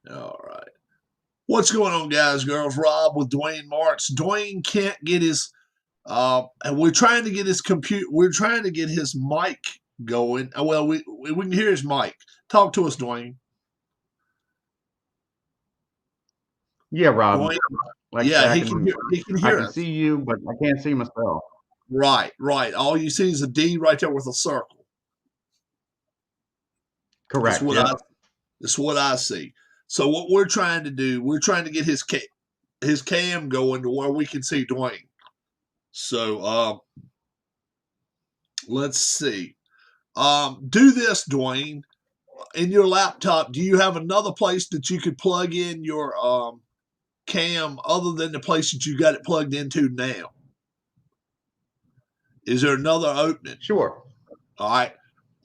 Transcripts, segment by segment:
All right. What's going on, guys, girls? Rob with Dwayne Marks. Dwayne can't get his and we're trying to get his computer. We're trying to get his mic going. Well, we can hear his mic. Talk to us, Dwayne. Yeah, Rob. Dwayne. Like I Yeah, said, he can hear. He can I hear can us. see you, but I can't see myself. Right, right. All you see is a D right there with a circle. That's Correct. what Yep. I. That's what I see. So what we're trying to do, we're trying to get his cam going to where we can see Dwayne. So let's see. Do this, Dwayne. In your laptop, do you have another place that you could plug in your cam other than the place that you got it plugged into now? Is there another opening? Sure. All right.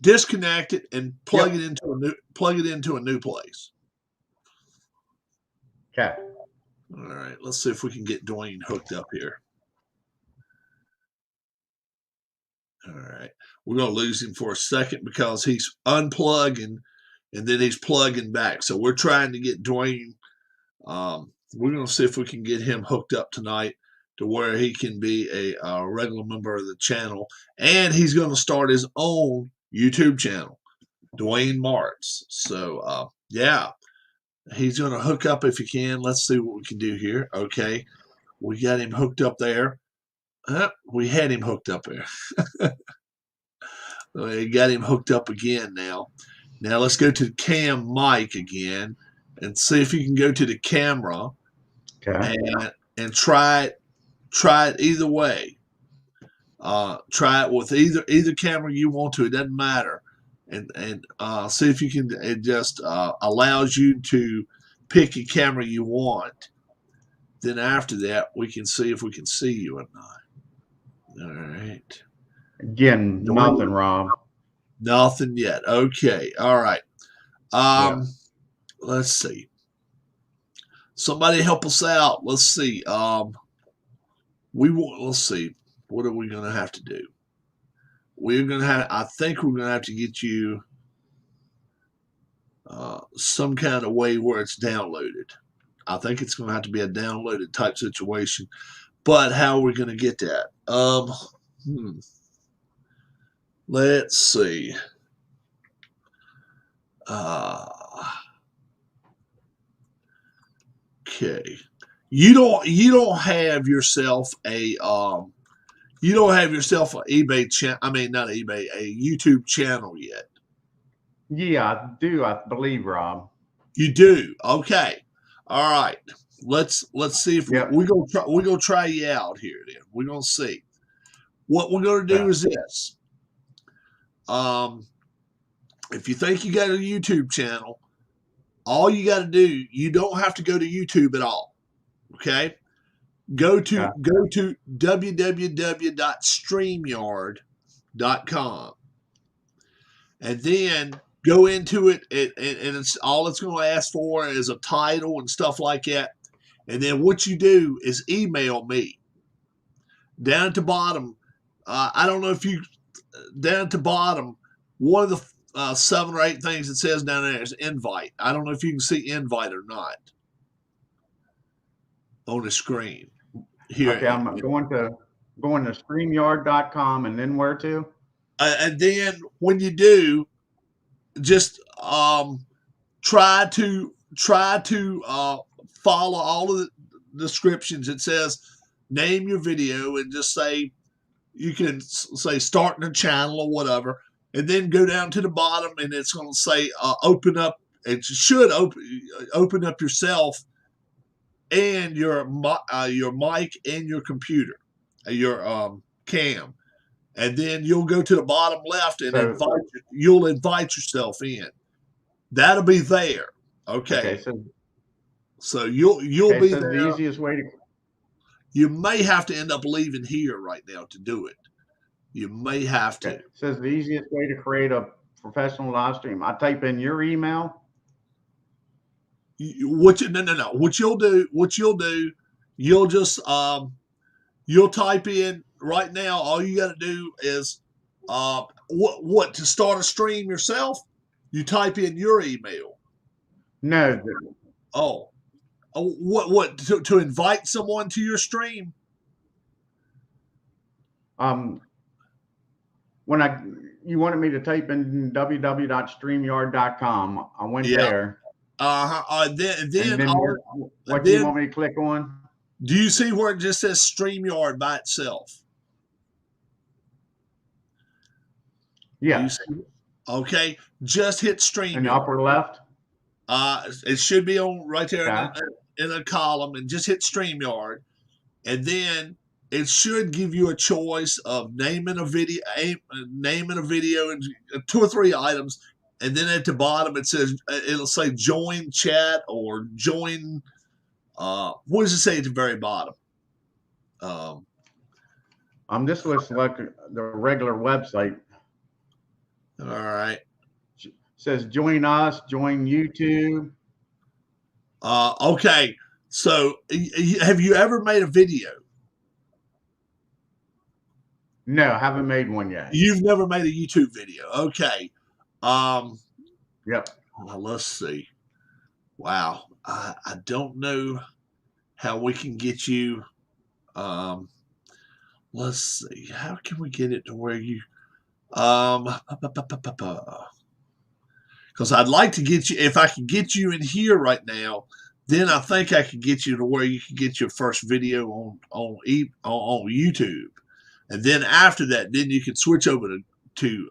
Disconnect it and plug Yep. it into a new place. Okay. All right. Let's see if we can get Dwayne hooked up here. All right. We're going to lose him for a second because he's unplugging and then he's plugging back. So we're trying to get Dwayne. We're going to see if we can get him hooked up tonight to where he can be a regular member of the channel. And he's going to start his own YouTube channel, Dwayne Martz. So, yeah, he's going to hook up if he can. Let's see what we can do here. Okay. We got him hooked up there. We had him hooked up there. We got him hooked up again now. Now let's go to cam mic again and see if you can go to the camera Okay. and try it either way. Try it with either camera you want to. It doesn't matter, and see if you can. It just allows you to pick a camera you want. Then after that, we can see if we can see you or not. All right. Again, nothing, Rob. Nothing yet. Okay. All right. Yeah. Let's see. Somebody help us out. Let's see. Let's see. What are we gonna have to do? I think we're gonna have to get you some kind of way where it's downloaded. I think it's gonna have to be a downloaded type situation. But how are we gonna get that? Let's see. Okay. You don't have yourself a eBay channel. I mean, not eBay, a YouTube channel yet. Yeah, I do. I believe, Rob. You do. Okay. All right. Let's see if Yep. we're gonna try you out here. Then we're gonna see. What we're gonna do is this. If you think you got a YouTube channel, all you got to do, you don't have to go to YouTube at all. Okay. Go to www.streamyard.com and then go into it and it's all it's going to ask for is a title and stuff like that. And then what you do is email me down at the bottom. I don't know if you down at the bottom, one of the 7 or 8 things it says down there is invite. I don't know if you can see invite or not on the screen here. Okay, I'm going to StreamYard.com and then where to? And then when you do, just try to follow all of the descriptions. It says name your video and just say you can say starting a channel or whatever, and then go down to the bottom and it's going to say open up. It should open up yourself and your mic and your computer, your cam, and then you'll go to the bottom left and you'll invite yourself in. That'll be there. Okay. So you'll be there. The easiest way to. You may have to end up leaving here right now to do it. You may have to. It says the easiest way to create a professional live stream. I type in your email. No. What you'll do, you'll just you'll type in right now. All you got to do is what to start a stream yourself. You type in your email. No, Oh, what to invite someone to your stream? When you wanted me to type in www.streamyard.com, I went Yeah. there. Then And then all what do you then want me to click on? do you see where it just says StreamYard by itself? Do you Yes. see? Okay, just hit In the StreamYard. upper left. It should be on right there Okay. in a column, and just hit StreamYard, and then it should give you a choice of naming a video, and 2 or 3 items, and then at the bottom it says it'll say join chat or join. What does it say at the very bottom? This was like the regular website. All right. It says join us, join YouTube. Okay. So, have you ever made a video? No, I haven't made one yet. You've never made a YouTube video. Okay. Yep. Well, let's see. Wow. I don't know how we can get you. Let's see. How can we get it to where you because I'd like to get you, if I can get you in here right now, then I think I could get you to where you can get your first video on YouTube, and then after that, then you can switch over to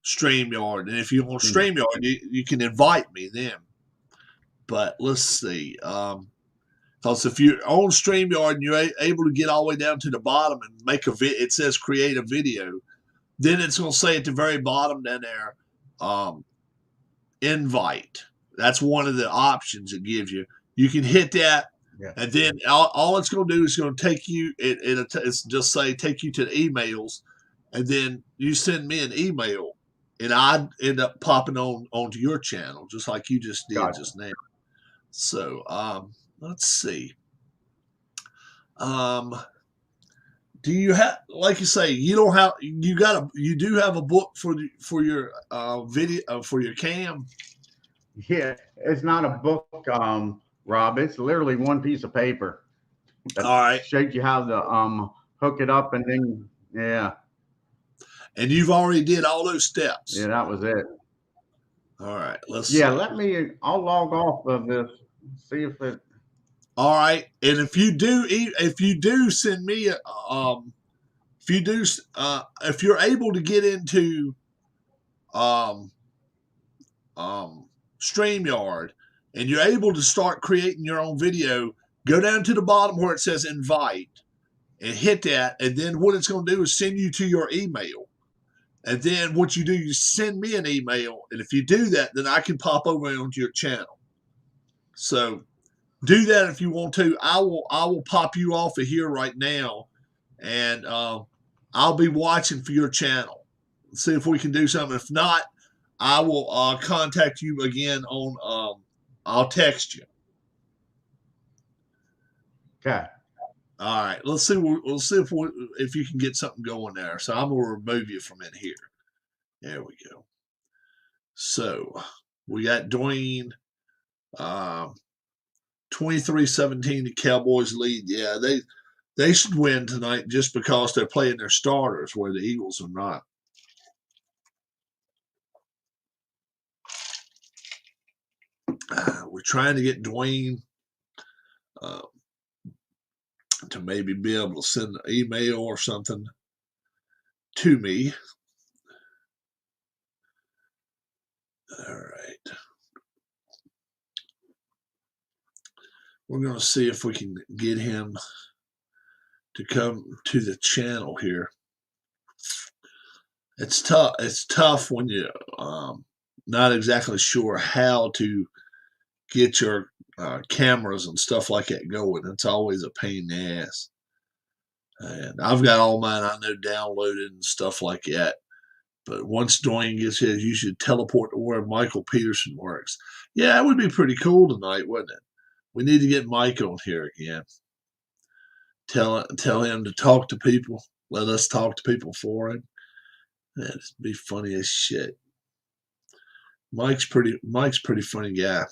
StreamYard, and if you want StreamYard, you can invite me then. But let's see, because if you're on StreamYard and you're able to get all the way down to the bottom and make a it says create a video, then it's going to say at the very bottom down there, invite. That's one of the options it gives you. You can hit that, and then all it's going to do is going to take you. It's just say take you to the emails, and then you send me an email, and I end up popping onto your channel just like you just did just now. So let's see. Do you have, like you say, you don't have, you do have a book for your video for your cam? Yeah, it's not a book, Rob. It's literally one piece of paper that All right. shows you how to hook it up, and then And you've already did all those steps. Yeah, that was it. All right, let's see. I'll log off of this, see if it. All right, and if you do send me if you're able to get into StreamYard and you're able to start creating your own video, go down to the bottom where it says invite and hit that, and then what it's going to do is send you to your email. And then what you do, you send me an email, and if you do that, then I can pop over onto your channel. So do that if you want to. I will pop you off of here right now, and I'll be watching for your channel. See if we can do something. If not, I will contact you again on. I'll text you. Okay. All right. Let's see. We'll see if you can get something going there. So I'm gonna remove you from in here. There we go. So we got Dwayne. 23-17, the Cowboys lead. Yeah, they should win tonight just because they're playing their starters, where the Eagles are not. We're trying to get Dwayne to maybe be able to send an email or something to me. All right. We're going to see if we can get him to come to the channel here. It's tough. It's tough when you're not exactly sure how to get your cameras and stuff like that going. It's always a pain in the ass. And I've got all mine, I know, downloaded and stuff like that. But once Dwayne gets here, you should teleport to where Michael Peterson works. Yeah, that would be pretty cool tonight, wouldn't it? We need to get Mike on here again. Tell him to talk to people. Let us talk to people for him. That'd be funny as shit. Mike's pretty funny guy.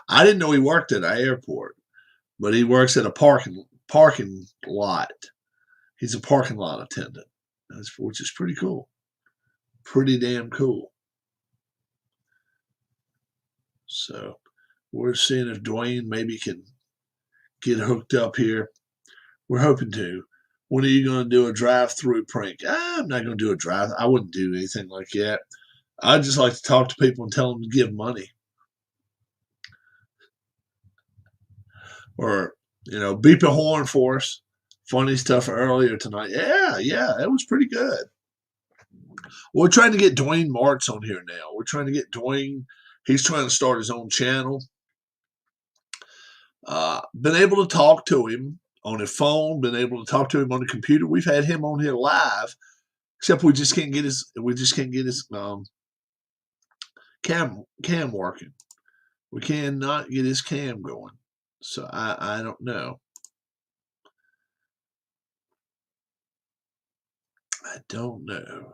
I didn't know he worked at an airport, but he works at a parking lot. He's a parking lot attendant, which is pretty cool. Pretty damn cool. So we're seeing if Dwayne maybe can get hooked up here. We're hoping to. When are you going to do a drive-through prank? I'm not going to do a drive. I wouldn't do anything like that. I'd just like to talk to people and tell them to give money. Or, beep a horn for us. Funny stuff earlier tonight. Yeah, that was pretty good. We're trying to get Dwayne Martz on here now. We're trying to get Dwayne. He's trying to start his own channel. Been able to talk to him on his phone. Been able to talk to him on the computer. We've had him on here live, except we just can't get his cam working. We cannot get his cam going. So I don't know. I don't know.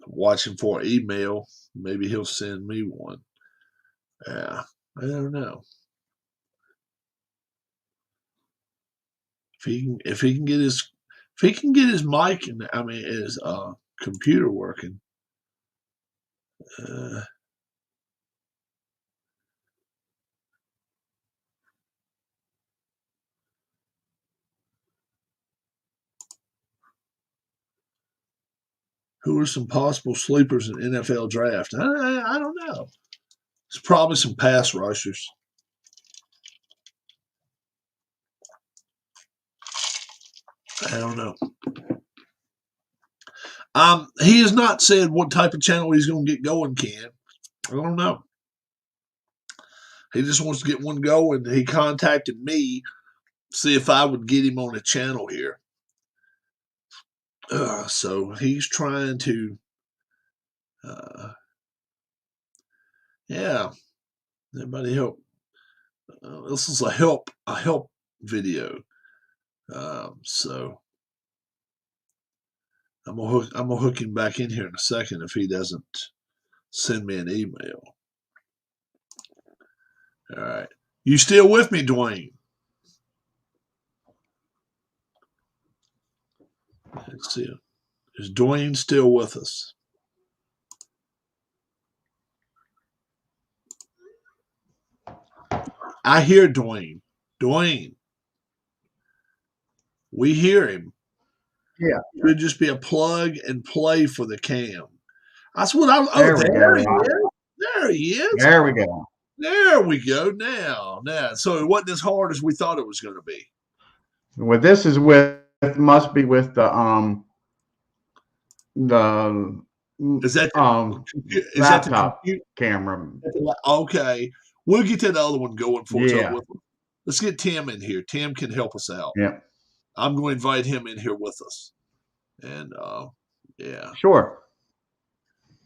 Watching for an email. Maybe he'll send me one. Yeah, I don't know. If he can get his mic and his computer working. Who are some possible sleepers in NFL draft? I don't know. It's probably some pass rushers. I don't know. He has not said what type of channel he's going to get going, Ken. I don't know. He just wants to get one going. He contacted me, see if I would get him on a channel here. So he's trying to, everybody help. This is a help video. So I'm gonna hook him back in here in a second if he doesn't send me an email. All right, you still with me, Dwayne? Let's see. Is Dwayne still with us? I hear Dwayne. Dwayne. We hear him. Yeah. It could just be a plug and play for the cam. That's what I. There we go. He is. There he is. There we go. There we go. Now. So it wasn't as hard as we thought it was going to be. Well, this is must be with the Is that laptop camera? Okay, we'll get that other one going for us. Yeah. Let's get Tim in here. Tim can help us out. Yeah. I'm going to invite him in here with us. And yeah. Sure.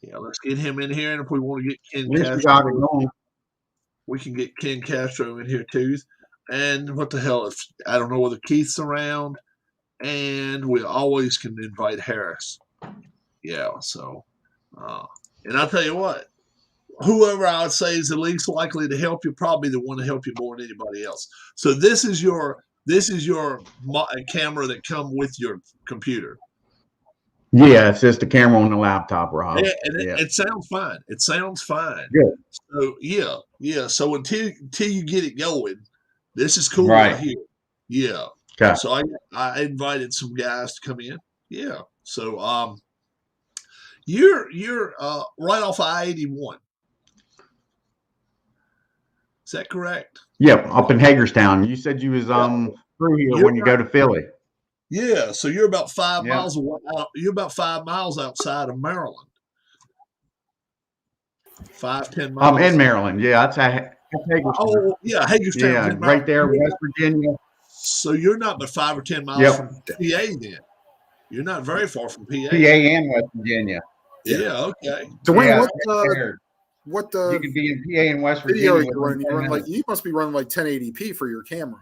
Yeah, let's get him in here. And if we want to get Ken At least Castro, we got it going. We can get Ken Castro in here too. And what the hell, if I don't know whether Keith's around, and we always can invite Harris. Yeah, so and I'll tell you what, whoever I would say is the least likely to help you, probably the one to help you more than anybody else. So this is your camera that come with your computer. Yeah, it's just the camera on the laptop, Rob. And it sounds fine. It sounds fine. Good. So yeah. So until you get it going, this is cool Right here. Yeah. Okay. So I invited some guys to come in. Yeah. So you're right off I-81. Is that correct? Yep, up in Hagerstown. You said you was through here when you go to Philly. Yeah, so you're about 5 miles away. You're about 5 miles outside of Maryland. 5-10 miles. I'm in Maryland. Yeah, that's Hagerstown. Oh, yeah, Hagerstown. Yeah, right there, West Virginia. So you're not but 5 or 10 miles Yep. from PA then. You're not very far from PA. PA and West Virginia. Yeah, okay. Dwayne, Yeah, what you could be in PA and West video Virginia. you're running? You must be running like 1080p for your camera.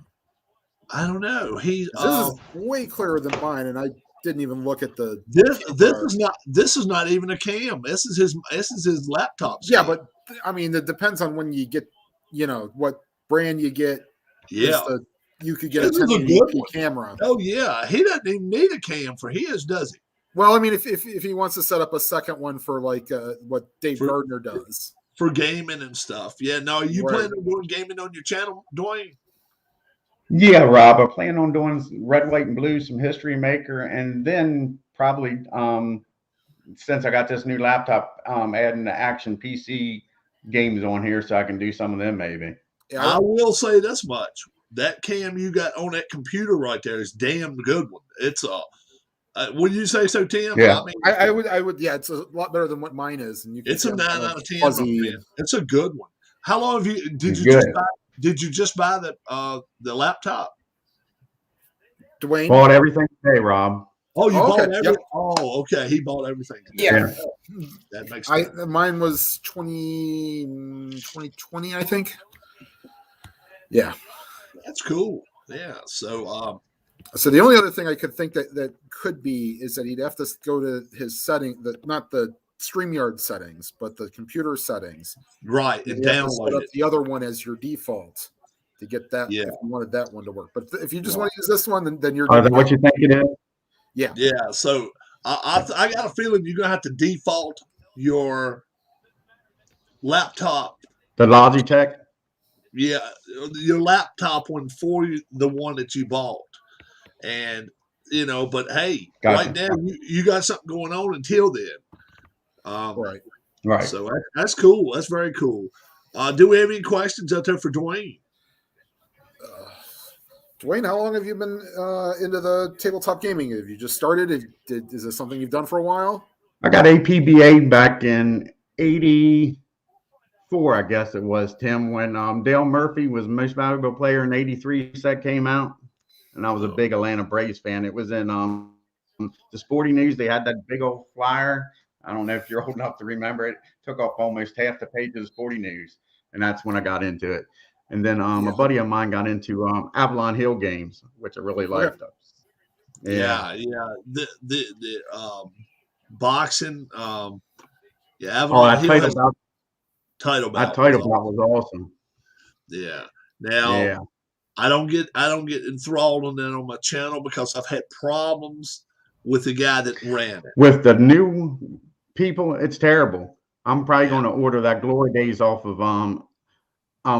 I don't know. This is way clearer than mine, and I didn't even look at the. This is not even a cam. This is his laptop. Yeah, but I mean, it depends on when you get, what brand you get. Yeah, you could get a 1080p camera. Oh yeah, he doesn't even need a cam for his, does he? Well, I mean, if he wants to set up a second one for like what Dave Gardner does for gaming and stuff. Yeah, no, you plan on doing gaming on your channel, Dwayne? Yeah, Rob, I plan on doing Red, White, and Blue, some History Maker, and then probably since I got this new laptop, adding the action PC games on here so I can do some of them maybe. Yeah, I will say this much: that cam you got on that computer right there is damn good one. It's would you say so, Tim? Yeah, I would. Yeah, it's a lot better than what mine is, and it's a 9 out of 10. It's a good one. How long have you? Did you just buy the laptop? Dwayne bought everything today, Rob. Oh, you bought everything. Yep. Oh, okay. He bought everything today. Yeah, that makes sense. Mine was 2020, I think. Yeah, that's cool. Yeah. So the only other thing I could think that could be is that he'd have to go to his setting, not the StreamYard settings, but the computer settings. Right, and download the other one as your default to get that. Yeah, if you wanted that one to work. But if you just want to use this one, then you're. Is that what you think it is? Yeah. Yeah. So I got a feeling you're gonna have to default your laptop. The Logitech. Yeah, your laptop one for the one that you bought, and but hey, right now you got something going on until then. Right. So that's cool. That's very cool. Do we have any questions out there for Dwayne? Dwayne, how long have you been into the tabletop gaming? Have you just started? Is this something you've done for a while? I got APBA back in '84, I guess it was, Tim, when Dale Murphy was most valuable player in '83 set came out, and I was a big Atlanta Braves fan. It was in the Sporting News. They had that big old flyer. I don't know if you're old enough to remember it. Took off almost half the page of the Sporting News, and that's when I got into it. And then a buddy of mine got into Avalon Hill games, which I really liked. Yeah. The boxing. Avalon Hill. Title bout. That title bout was awesome. Yeah. Now, I don't get enthralled on that on my channel because I've had problems with the guy that ran it. With the new people, it's terrible. I'm probably going to order that Glory Days off of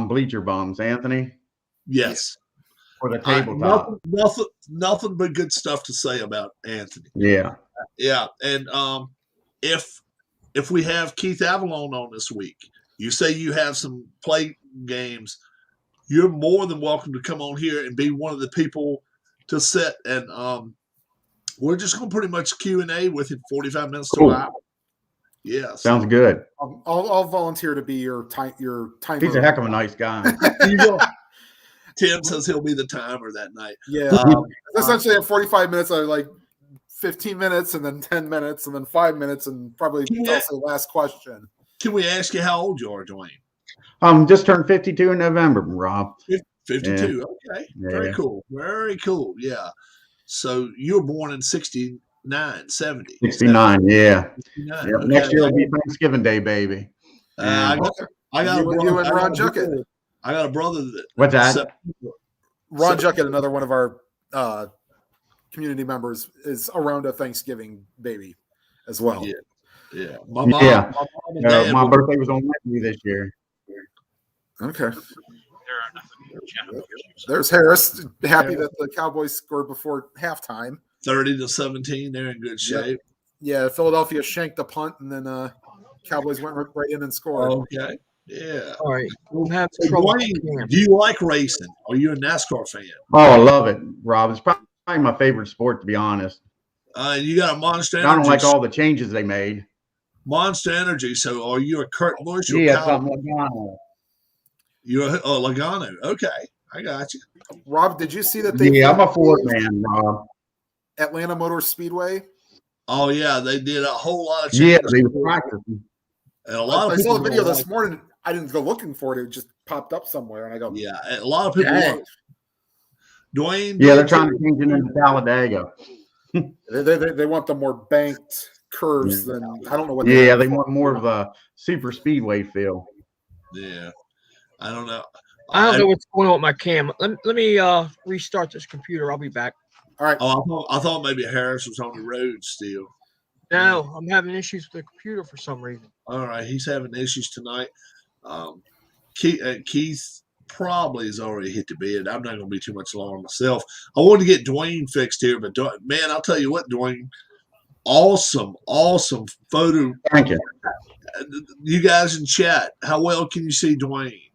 Bleacher Bums, Anthony. Yes. For the tabletop. Nothing but good stuff to say about Anthony. Yeah. Yeah. And if we have Keith Avalon on this week, you say you have some play games, you're more than welcome to come on here and be one of the people to sit and we're just going to pretty much Q&A with him 45 minutes to an hour. Yeah. Sounds good. I'll volunteer to be your timer. He's a heck of a nice guy. Tim says he'll be the timer that night. Yeah. Essentially at 45 minutes, I like 15 minutes and then 10 minutes and then 5 minutes and probably also last question. Can we ask you how old you are, Dwayne? Just turned 52 in November, Rob. 52. Yeah. Okay. Yeah. Very cool. Very cool. Yeah. So you were born in 69, 70. 69, yeah. 69. Yep. Okay. Next year will be Thanksgiving Day, baby. I got a brother. And Ron Juckett. I got a brother. What's that? Ron Juckett, another one of our community members, is around a Thanksgiving baby as well. Yeah. Yeah. My birthday was on Wednesday this year. Okay. There's Harris. Happy that the Cowboys scored before halftime. 30-17. They're in good shape. Yeah. Philadelphia shanked the punt, and then Cowboys went right in and scored. Okay. Yeah. All right. We'll have trouble. Dwayne, do you like racing? Are you a NASCAR fan? Oh, I love it, Rob. It's probably my favorite sport, to be honest. You got a Monster Energy. I don't like all the changes they made. Monster Energy. So are you a Kurt Busch or yeah, something Logano. You're a Logano. Okay. I got you. Rob, did you see that they? Yeah, I'm a Ford man, Rob. Atlanta Motor Speedway. Oh yeah, they did a whole lot of Yeah, changes. they were practicing. And a lot I of people saw the video don't this like morning. I didn't go looking for it. It just popped up somewhere, and I go, Yeah, a lot of people dang. love Dwayne. Yeah, they're trying to change it into Talladega. They want the more banked curves than I don't know what. Yeah, they want more of a super speedway feel. Yeah, I don't know. I don't know what's going on with my cam. Let me restart this computer. I'll be back. All right. Oh, I thought maybe Harris was on the road still. No, I'm having issues with the computer for some reason. All right, he's having issues tonight. Keith probably has already hit the bed. I'm not going to be too much longer myself. I wanted to get Dwayne fixed here, but man, I'll tell you what, Dwayne, awesome photo. Thank you. You guys in chat, how well can you see Dwayne?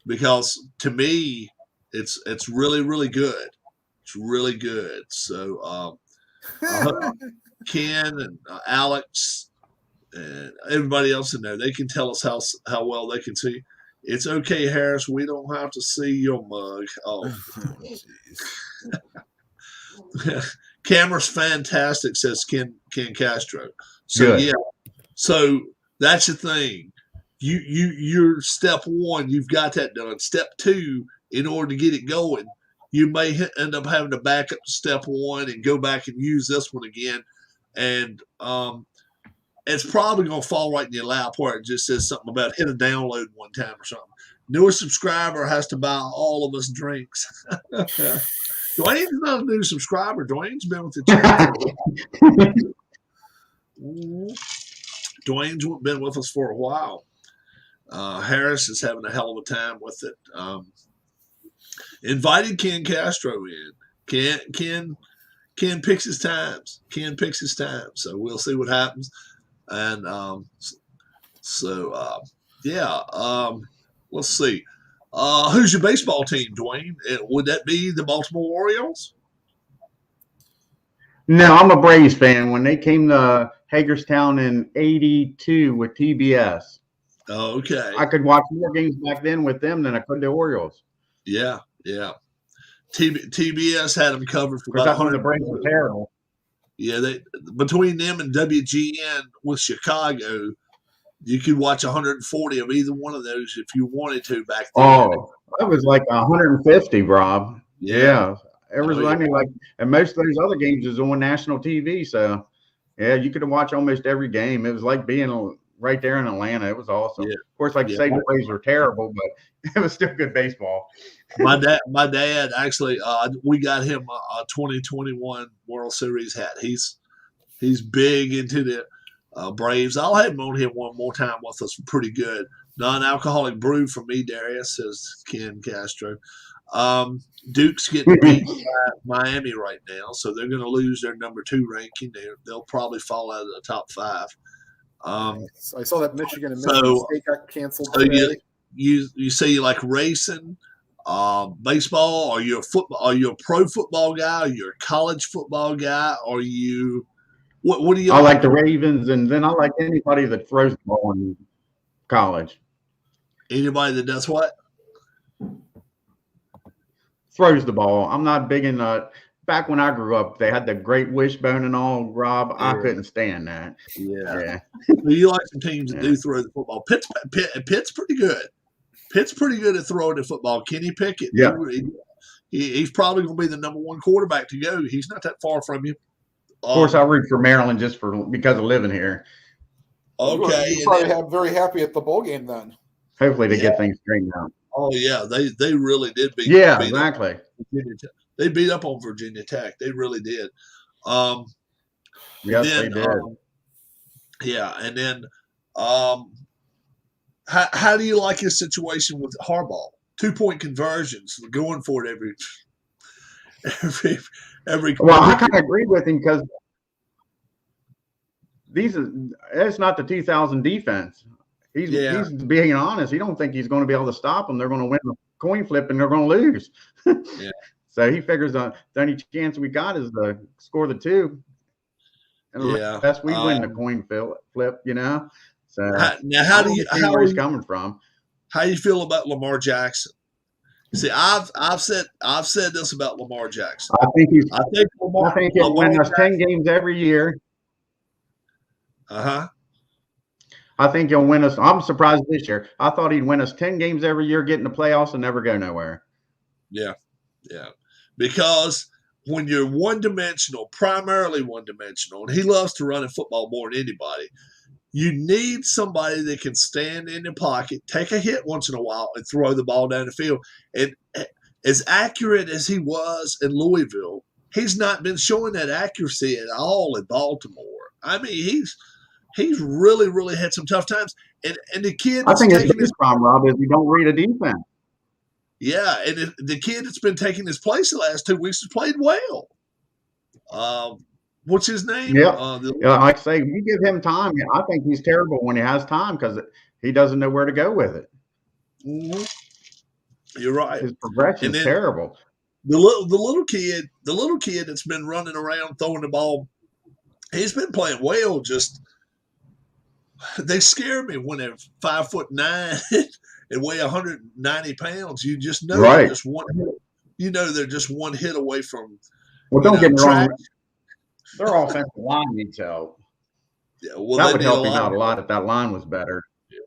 Because to me, it's really, really good. It's really good. So Ken and Alex and everybody else in there, they can tell us how well they can see. It's okay, Harris. We don't have to see your mug. Oh, camera's fantastic, says Ken Castro. So Good. yeah, so that's the thing. You're step one. You've got that done. Step two, in order to get it going, you may end up having to back up to step one and go back and use this one again. And it's probably going to fall right in your lap where it just says something about hit a download one time or something. Newer subscriber has to buy all of us drinks. Dwayne's not a new subscriber. Dwayne's been with the channel. Dwayne's been with us for a while. Harris is having a hell of a time with it. Invited Ken Castro in. Ken picks his times. So we'll see what happens. And let's see. Who's your baseball team, Dwayne? Would that be the Baltimore Orioles? No, I'm a Braves fan. When they came to Hagerstown in '82 with TBS, Okay. I could watch more games back then with them than I could the Orioles. Yeah. TBS had them covered for about That's when 100. the Braves were terrible. Yeah, between them and WGN with Chicago, you could watch 140 of either one of those if you wanted to back then. Oh, that was like 150, Rob. Yeah. It was running like, and most of those other games is on national TV. So, yeah, you could watch almost every game. It was like being right there in Atlanta. It was awesome. Yeah. Of course, like you say, the Braves were terrible, but it was still good baseball. My dad actually, we got him a 2021 World Series hat. He's big into the Braves. I'll have him on here one more time with us. Pretty good. Non-alcoholic brew for me, Darius, says Ken Castro. Duke's getting beat by Miami right now, so they're going to lose their number 2 ranking. They'll probably fall out of the top 5. I saw that Michigan and Michigan State got canceled today. You say you like racing, baseball? Are you a football? Are you a pro football guy? Are you a college football guy? Are you what do you? I like the Ravens, and then I like anybody that throws the ball in college. Anybody that does what? Throws the ball. I'm not big in back when I grew up, they had the great wishbone and all, Rob. Yeah. I couldn't stand that. Yeah. Well, you like some teams that do throw the football. Pitt's pretty good. Pitt's pretty good at throwing the football. Kenny Pickett. Yeah. He's probably going to be the number 1 quarterback to go. He's not that far from you. Of course, I root for Maryland just because of living here. Okay. You probably have very happy at the bowl game then. Hopefully they get things straightened out. Oh, yeah. They really did beat exactly. They beat up on Virginia Tech. They really did. Yes, they did. And then how do you like his situation with Harbaugh? 2-point conversions, going for it every. Well, I kind of agree with him because it's not the 2000 defense. He's being honest. He don't think he's going to be able to stop them. They're going to win the coin flip and they're going to lose. Yeah. So he figures the only chance we got is to score the 2. And unless we win the coin flip, you know. So now, how are you coming from? How do you feel about Lamar Jackson? See, I've said this about Lamar Jackson. I think I think he'll win us 10 games every year. I think he'll win us. I'm surprised this year. I thought he'd win us 10 games every year, get in the playoffs, and never go nowhere. Yeah. Because when you're one-dimensional, primarily one-dimensional, and he loves to run in football more than anybody, you need somebody that can stand in the pocket, take a hit once in a while, and throw the ball down the field. And as accurate as he was in Louisville, he's not been showing that accuracy at all in Baltimore. I mean, he's really, really had some tough times. And the kid I think his biggest problem, Rob, is we don't read a defense. Yeah, and the kid that's been taking his place the last 2 weeks has played well. What's his name? Yeah, like I say, you give him time. I think he's terrible when he has time because he doesn't know where to go with it. Mm-hmm. You're right. His progression is terrible. The little kid that's been running around throwing the ball, he's been playing well. Just they scare me when they're 5'9" and weigh 190 pounds. You just know they're just one. You know they're just one hit away from. Well, don't get me wrong. Their offensive line needs help. Yeah, well, that would help him out a lot if that line was better. Yeah.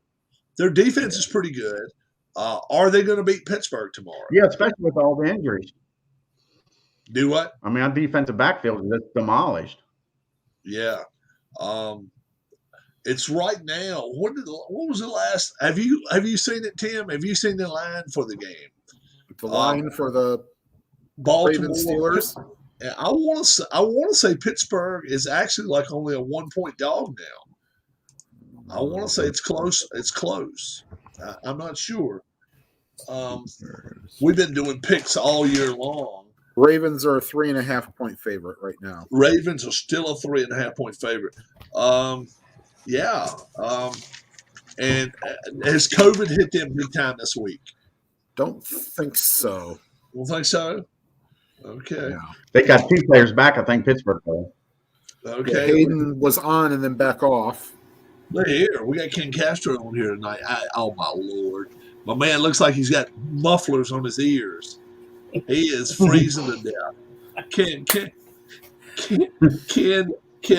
Their defense is pretty good. Are they going to beat Pittsburgh tomorrow? Yeah, especially with all the injuries. Do what? I mean, our defensive backfield is just demolished. Yeah. It's right now. What was the last? Have you seen it, Tim? Have you seen the line for the game? The line for the Baltimore Ravens Steelers. I want to say Pittsburgh is actually like only a 1-point dog now. I want to say it's close. It's close. I'm not sure. We've been doing picks all year long. Ravens are a 3.5-point favorite right now. Ravens are still a 3.5-point favorite. And has COVID hit them big time this week? Don't think so. Don't think so? Okay. Yeah. They got 2 players back, I think, Pittsburgh played. Okay. Yeah, Hayden was on and then back off. Look here. We got Ken Castro on here tonight. Oh, my Lord. My man looks like he's got mufflers on his ears. He is freezing to death. Ken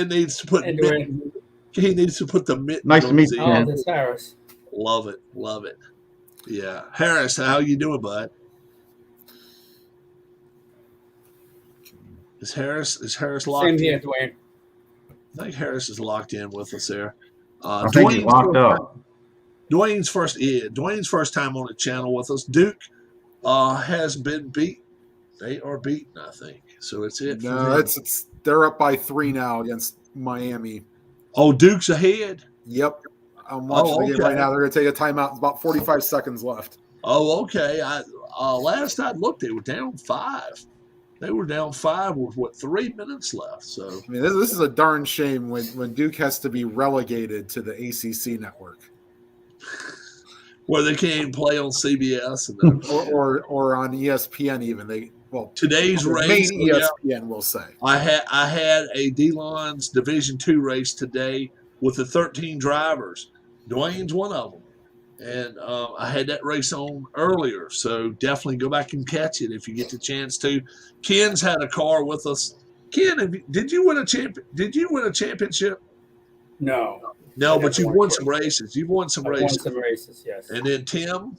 needs to put he needs to put the mitten. Nice to meet you, Ken. This Harris. Love it. Yeah. Harris, how you doing, bud? Is Harris locked Same in? here, Dwayne. I think Harris is locked in with us there. I think he's locked up. Dwayne's first time on the channel with us. Duke has been beat. They are beaten, I think. So it's it. No, they're up by 3 now against Miami. Oh, Duke's ahead. Yep. I'm watching the game right now. They're going to take a timeout. It's about 45 seconds left. Oh, okay. Last I looked, they were down 5. They were down 5 with 3 minutes left. So I mean, this is a darn shame when Duke has to be relegated to the ACC network, where they can't even play on CBS and or on ESPN even. Today's race, main ESPN will say. I had a D-Line's Division II race today with the 13 drivers. Dwayne's one of them. And I had that race on earlier, so definitely go back and catch it if you get the chance to. Ken's had a car with us. Ken, did you win a championship? No. No, but you've won some races. You've won some races. Won some races, yes. And then Tim,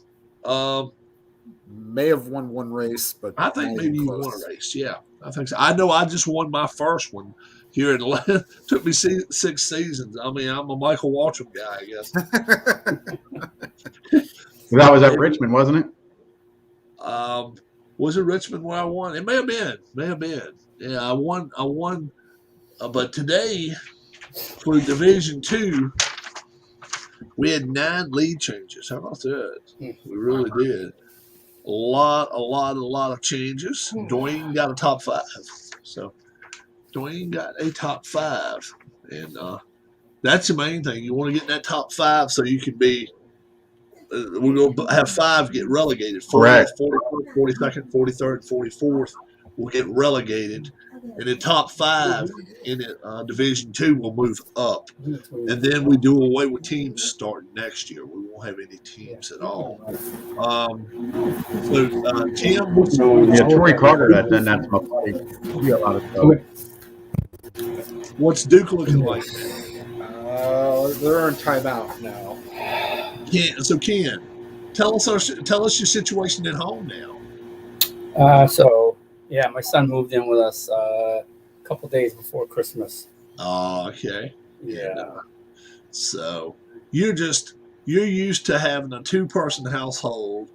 may have won one race, but I think maybe you won a race. Yeah, I think so. I know I just won my first one here in Atlanta. Took me 6 seasons. I mean, I'm a Michael Waltrip guy, I guess. That was at Richmond, wasn't it? Was it Richmond where I won? It may have been. Yeah, I won. But today, for Division II, we had 9 lead changes. How about that? We really did. A lot of changes. Dwayne got a top 5. So Dwayne got a top 5. And that's the main thing. You want to get in that top 5 so you can be we're going to have 5 get relegated. 40th, 41st, 42nd, 43rd, 44th will get relegated, and the top 5 in Division II will move up. And then we do away with teams starting next year. We won't have any teams at all. So, Tim, Yeah, Troy Carter, that's my buddy. He do a lot of stuff. what's Duke looking like? They're in timeout now. Ken, tell us your situation at home now. So yeah, my son moved in with us a couple days before Christmas. Oh, okay. Yeah. So you're used to having a 2-person household,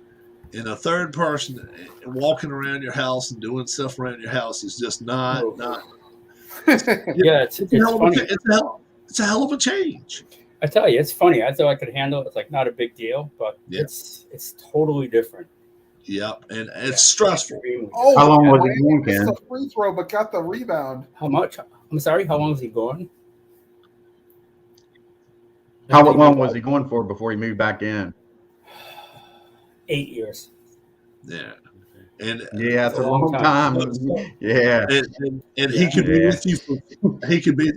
and a third person walking around your house and doing stuff around your house is just not. Yeah, it's funny. It's a hell of a change. I tell you, it's funny. I thought I could handle it. It's like not a big deal, but it's totally different. Yep, and it's stressful. Oh, How long was Dwayne he going, missed Ken? the free throw, but got the rebound. How much? I'm sorry. How long was he gone? How long was he going for before he moved back in? 8 years. Yeah, and Yeah, it's a long time. Yeah, and he could be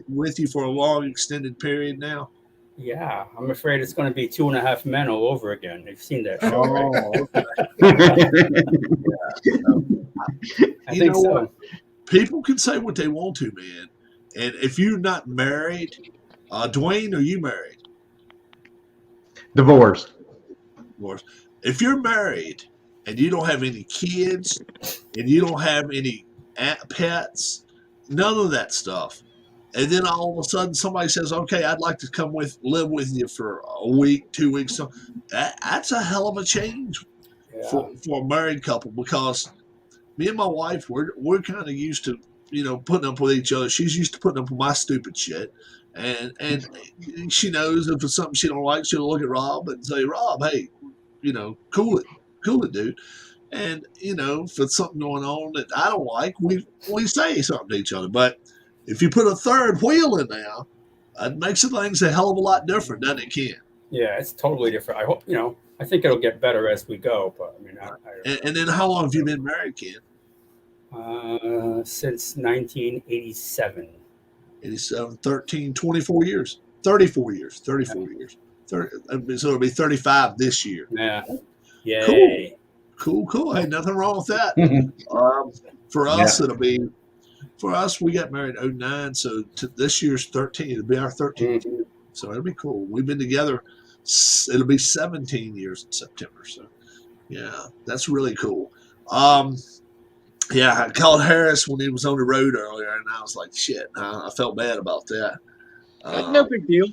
with you for a long extended period now. Yeah, I'm afraid it's going to be 2.5 Men all over again. You've seen that show, right? I think so. What? People can say what they want to, man. And if you're not married, Dwayne, are you married? divorced. If you're married and you don't have any kids and you don't have any pets, none of that stuff, and then all of a sudden somebody says, "Okay, I'd like to live with you for a week, 2 weeks," so that's a hell of a change for a married couple, because me and my wife, we're kind of used to, putting up with each other. She's used to putting up with my stupid shit. And she knows if it's something she don't like, she'll look at Rob and say, "Rob, hey, cool it, dude." And if it's something going on that I don't like, we say something to each other. But if you put a third wheel in there, it makes the things a hell of a lot different, doesn't it, Ken? Yeah, it's totally different. I hope I think it'll get better as we go. But I mean, And then how long have you been married, Ken? Since 1987. 87, 13, 24 years, 34 years, 34 years. So it'll be 35 this year. Yeah. Yay. Cool. Hey, nothing wrong with that. For us, for us, we got married in 2009. So this year's 13. It'll be our 13th year. So it'll be cool. We've been together. It'll be 17 years in September. So yeah, that's really cool. Yeah, I called Harris when he was on the road earlier, and I was like, shit, I felt bad about that. No big deal.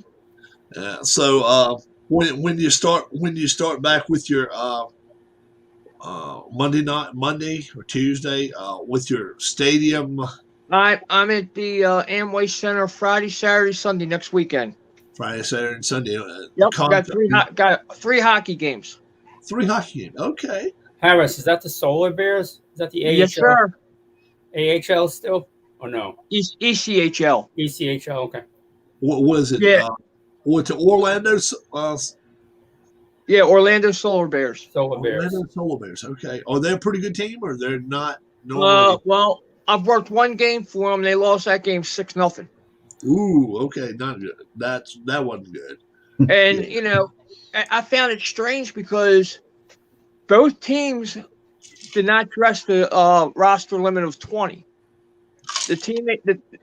So when you start back with your Monday or Tuesday with your stadium? I'm at the Amway Center Friday, Saturday, Sunday next weekend. Friday, Saturday, and Sunday. Yep, got three hockey games. 3 hockey games. Okay. Harris, is that the Solar Bears? Is that the AHL? Yes, sir. AHL still? Or no? ECHL. ECHL, okay. What is it? Yeah. What's it, Orlando? Yeah, Orlando Solar Bears. Solar Bears. Orlando Solar Bears. Okay. Are they a pretty good team, or they're not? Well, I've worked one game for them. They lost that game 6-0. Ooh, okay, not good. That wasn't good. And I found it strange because both teams did not dress the roster limit of 20. The team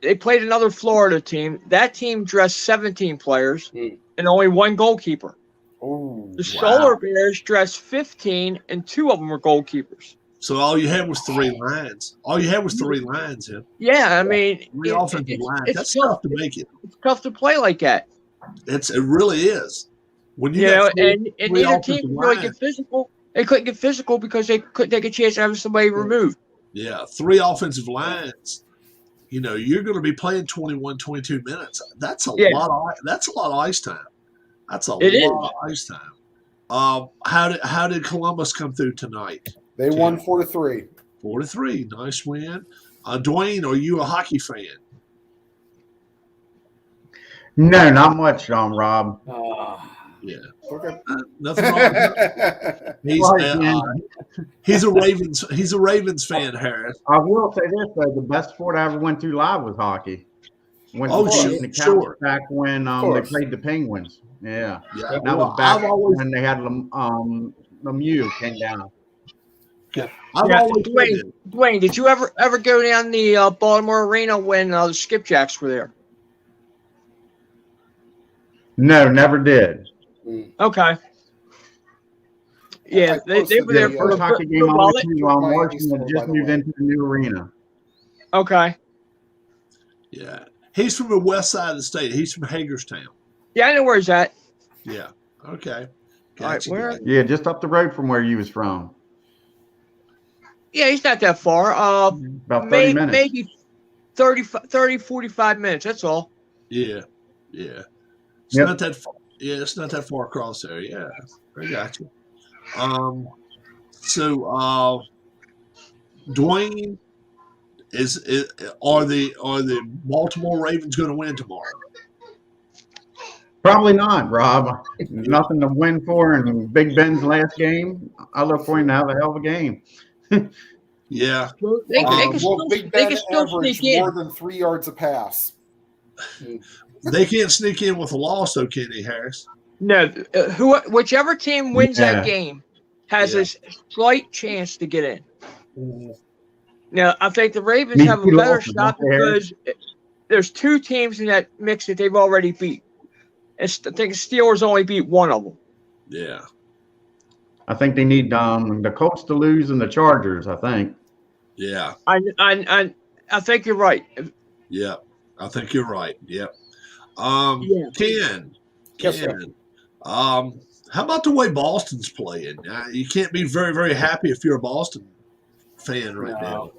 they played another Florida team. That team dressed 17 players and only one goalkeeper. The Solar Bears dressed 15, and 2 of them were goalkeepers. So all you had was 3 lines. Yeah. Yeah, I mean, 3 offensive lines. That's tough to make it. It's tough to play like that. It really is. When you and neither team could really get physical. They couldn't get physical because they couldn't take a chance of having somebody removed. Yeah, 3 offensive lines. You're going to be playing 21, 22 minutes. That's a lot. That's a lot of ice time. That's a lot of ice time. How did Columbus come through tonight? They won 4-3. 4-3. Nice win. Dwayne, are you a hockey fan? No, not much, Rob. Yeah. Okay. Nothing wrong with that. He's a Ravens fan, Harris. I will say this though: the best sport I ever went to live was hockey. Went to Oh, see sure, the Caps sure. back when they course. played the Penguins. Yeah, Yeah. and that Well, was back I've always when they had Lemieux came down. I've Yeah, always said Dwayne, that. Dwayne, did you ever go down the Baltimore Arena when the Skipjacks were there? No, never did. Okay. Yeah, I they posted were Yeah, there the for first a hockey good game I while. went to, Miami Washington had score, just by the moved way. into the new arena. Okay. Yeah. He's from the west side of the state. He's from Hagerstown. Yeah, I know where he's at. Yeah. Okay. All right, Gotcha. where? Gotcha. Yeah, just up the road from where you was from. Yeah, he's not that far. About 30 minutes. Maybe 30, 45 minutes. That's all. Yeah. Yeah. It's Yep. not that far. Yeah, it's not that far across there. Yeah. I got you. So Dwayne are the Baltimore Ravens going to win tomorrow? Probably not, Rob. Nothing to win for in Big Ben's last game. I look for him to have a hell of a game. Yeah. They can Will still, Big they Ben can still average sneak more in. than 3 yards a pass? They can't sneak in with a loss, though, can they, Harris? No, whichever team wins Yeah. that game has Yeah. a slight chance to get in. Now, I think the Ravens Need have a two better losses, shot don't they, because there's 2 teams in that mix that they've already beat. And I think the Steelers only beat one of them. Yeah. I think they need the Colts to lose and the Chargers, I think. Yeah. I think you're right. Yeah. I think you're right. Yep. Yeah. Ken. Yes, sir. How about the way Boston's playing? You can't be very, very happy if you're a Boston fan right now.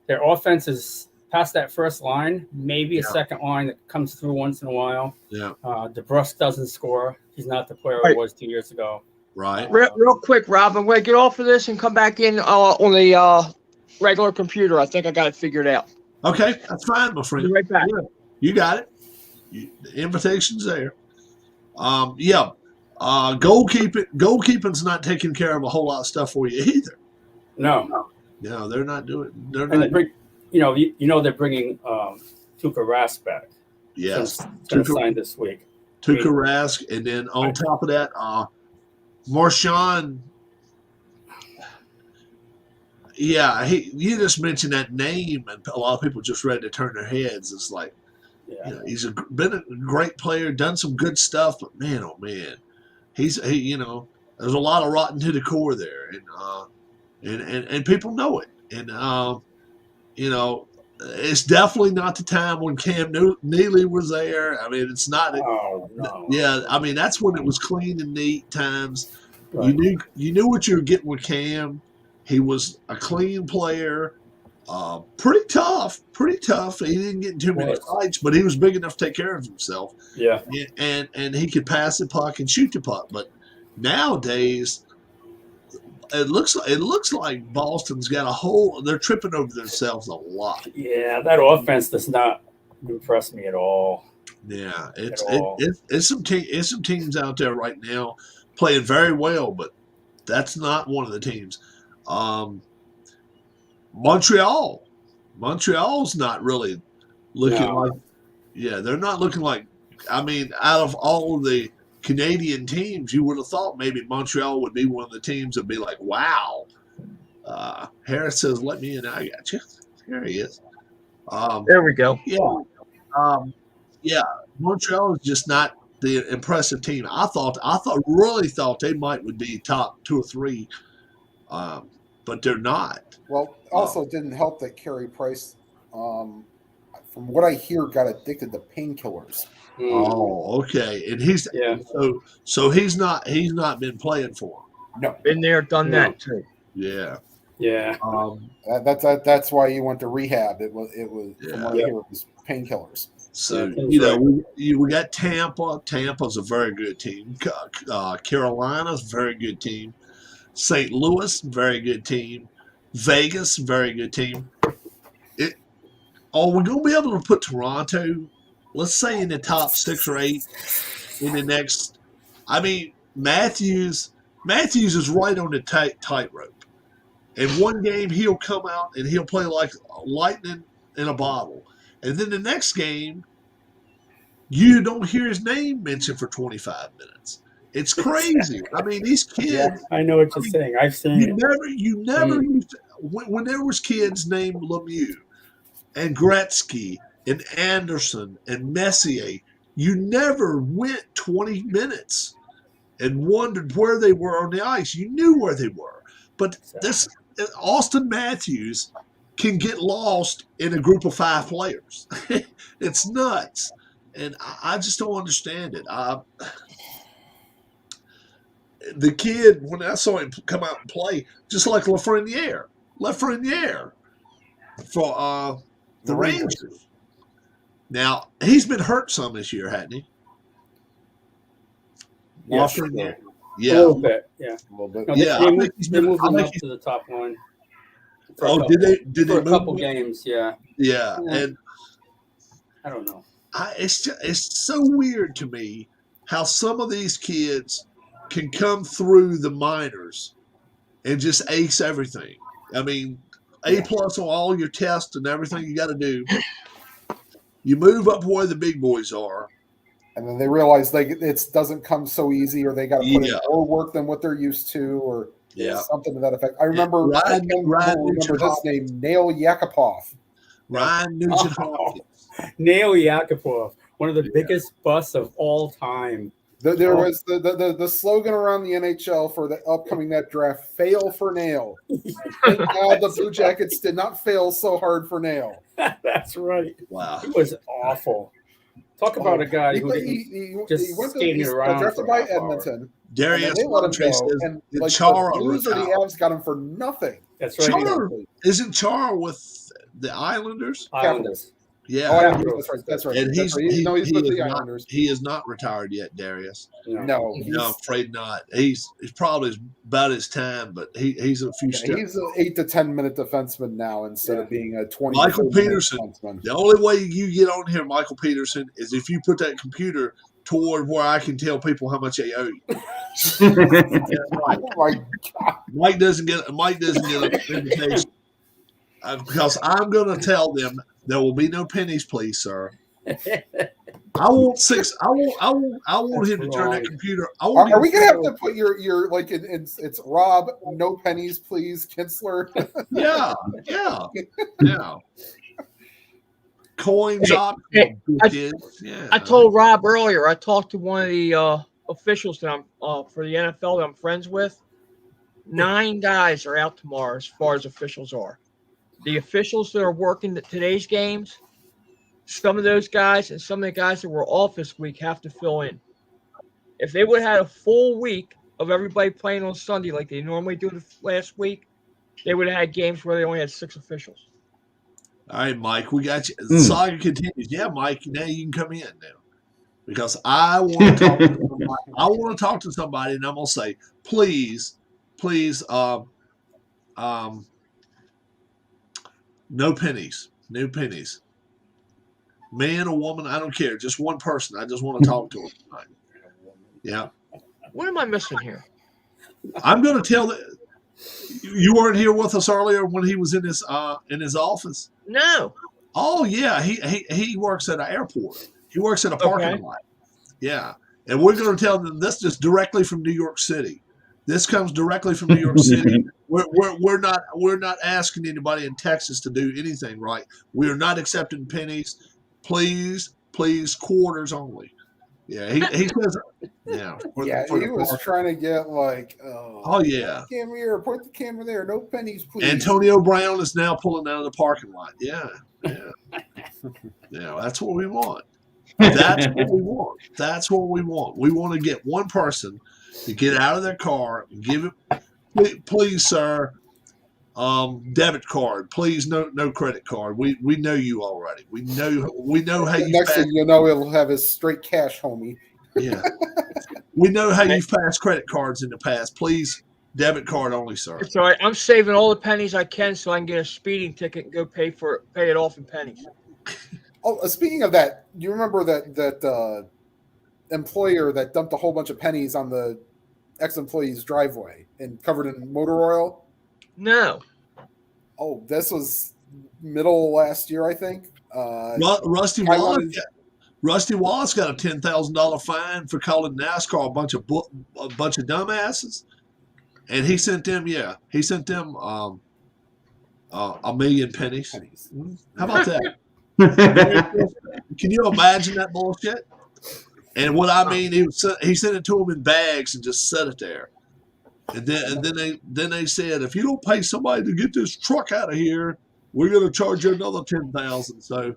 Their offense is past that first line, maybe a Yeah. second line that comes through once in a while. Yeah. DeBrusque doesn't score. He's not the player Right. he was 2 years ago. Right. Real quick, Rob, I'm going to get off of this and come back in on the regular computer. I think I got it figured out. Okay. That's fine, my friend. Be right back. Yeah, you got it. The invitation's there. Yeah. Goalkeeping's not taking care of a whole lot of stuff for you either. No. No, they're not doing. They're And not. they're bringing Tuukka Rask back. Yes. Going to sign this week. Tuukka Rask, and then on top of that, Marshawn. Yeah, you just mentioned that name, and a lot of people just ready to turn their heads. It's like, Yeah. he's been a great player, done some good stuff, but man, oh man, there's a lot of rotten to the core there, and people know it, and it's definitely not the time when Cam Neely was there. I mean, it's not. Oh, no. Yeah, I mean that's when it was clean and neat times. Right. You knew what you were getting with Cam. He was a clean player, pretty tough. He didn't get in too many fights, but he was big enough to take care of himself. Yeah. And he could pass the puck and shoot the puck. But nowadays, it looks like Boston's got a whole. They're tripping over themselves a lot. Yeah, that offense does not impress me at all. Yeah, it's some teams out there right now playing very well, but that's not one of the teams. Montreal's not really looking like. Yeah, they're not looking like. I mean, out of all of the Canadian teams, you would have thought maybe Montreal would be one of the teams that'd be like, wow. Harris says, "Let me in." I got you. Here he is. There we go. Yeah. Montreal is just not the impressive team. I really thought they would be top 2 or 3, but they're not. Well, also didn't help that Carey Price, from what I hear, got addicted to painkillers. Oh, okay. And he's so he's not been playing for him. No, Been there, done that too. Yeah. Yeah. that's why you went to rehab. It was from what I hear, it was painkillers. So Yeah, we got Tampa. Tampa's a very good team. Carolina's a very good team. St. Louis, very good team. Vegas, very good team. Are we going to be able to put Toronto, let's say, in the top 6 or 8? in the next. I mean, Matthews is right on the tightrope. In one game, he'll come out and he'll play like lightning in a bottle, and then the next game, you don't hear his name mentioned for 25 minutes. It's crazy. I mean, these kids. Yeah, I know what you're saying. I've seen it. You never used to, when there was kids named Lemieux and Gretzky and Anderson and Messier, you never went 20 minutes and wondered where they were on the ice. You knew where they were. But this Austin Matthews can get lost in a group of 5 players. It's nuts. And I just don't understand it. The kid, when I saw him come out and play, just like Lafreniere for the Rangers. Now, he's been hurt some this year, hasn't he? Yes, Lafreniere? a Yeah. little bit. Yeah. A little bit. No, Yeah, they I moved, think he's they been- moved I him think up he's- to the top line. Did they For a move couple him? games, yeah. Yeah, Yeah. and I don't know. it's so weird to me how some of these kids can come through the minors and just ace everything. I mean, A+ on all your tests and everything you got to do. You move up where the big boys are. And then they realize it doesn't come so easy, or they got to put in Yeah. more work than what they're used to, or Yeah. something to that effect. I remember, Ryan remember this Nugent-Hopkins. name, Nail Yakupov. Ryan Nugent-Hopkins. Nail Yakupov, one of the biggest busts of all time. There was the slogan around the NHL for the upcoming net draft: "Fail for Nail." Thank God the Blue Jackets did not fail so hard for Nail. That's right. Wow. He was awful. Talk about a guy who just skated around drafted for by half hour. Edmonton. Darius And then they let him Montre go, says and that like Chara the Blues or the retired. Avs got him for nothing. That's right. Chara isn't Chara with the Islanders? Islanders. Yeah. Oh, Capitals. that's right. And That's right. No, he's with the Islanders. He is not retired yet, Darius. No. No, No, I'm afraid not. He's probably about his time, but he's a few steps. he's an 8 to 10 minute defenseman now instead of being a 20. Michael to 30 minute Peterson. defenseman. The only way you get on here, Michael Peterson, is if you put that computer toward where I can tell people how much they owe you. Oh my God. Mike doesn't get an invitation because I'm going to tell them there will be no pennies, please, sir. I want six. I want him to turn that computer. Are we gonna have to put your like it's Rob, no pennies, please, Kinsler? Yeah. Coins up. Yeah. I told Rob earlier. I talked to one of the officials that I'm for the NFL that I'm friends with. 9 guys are out tomorrow, as far as officials are. The officials that are working today's games, some of those guys and some of the guys that were off this week have to fill in. If they would have had a full week of everybody playing on Sunday like they normally do the last week, they would have had games where they only had 6 officials. All right, Mike, we got you. The saga continues. Yeah, Mike, now you can come in now. Because I want to talk to somebody. I want to talk to somebody, and I'm going to say, please, no pennies. No pennies. Man or woman, I don't care. Just one person. I just want to talk to them tonight. Yeah. What am I missing here? I'm going to tell that you weren't here with us earlier when he was in his office. No. Oh yeah, he works at an airport. He works at a parking lot. Yeah, and we're going to tell them this just directly from New York City. This comes directly from New York City. We're not asking anybody in Texas to do anything, right? We are not accepting pennies. Please, quarters only. Yeah, he says. Yeah, He was trying to get like. Oh yeah. Camera here, put the camera there. No pennies, please. Antonio Brown is now pulling out of the parking lot. Yeah. That's what we want. That's what we want. We want to get one person to get out of their car and give it, please, sir, debit card. Please, no credit card. We know you already. We know how you. Next thing you know, he'll have his straight cash, homie. Yeah. We know how you've passed credit cards in the past. Please, debit card only, sir. It's all right. I'm saving all the pennies I can so I can get a speeding ticket and go pay it off in pennies. Oh, speaking of that, you remember that employer that dumped a whole bunch of pennies on the ex-employee's driveway and covered in motor oil? No. Oh, this was middle of last year, I think. Rusty I Wallace. wanted- Rusty Wallace got a $10,000 fine for calling NASCAR a bunch of dumbasses, and he sent them $1 million pennies. How about that? Can you imagine that bullshit? And what I mean, he sent it to them in bags and just set it there. And then they said, if you don't pay somebody to get this truck out of here, we're going to charge you another $10,000. So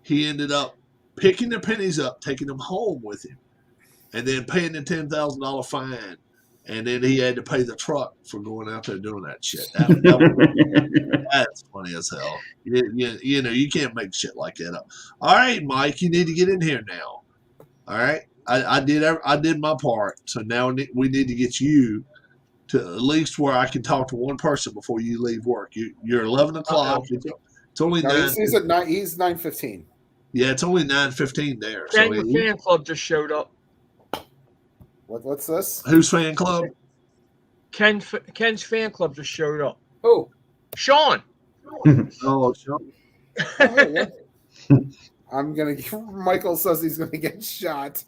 he ended up picking the pennies up, taking them home with him, and then paying the $10,000 fine. And then he had to pay the truck for going out there doing that shit. That's funny as hell. You know, you can't make shit like that up. All right, Mike, you need to get in here now. All right, I did my part. So now we need to get you to at least where I can talk to one person before you leave work. You're 11 o'clock. It's only No, 9. he's at 9. He's 9:15. Yeah, it's only 9:15 there. So Daniel fan club just showed up. What's this? Whose fan club? Ken's fan club just showed up. Oh, Sean. Oh, Sean. I'm gonna. Michael says he's gonna get shot.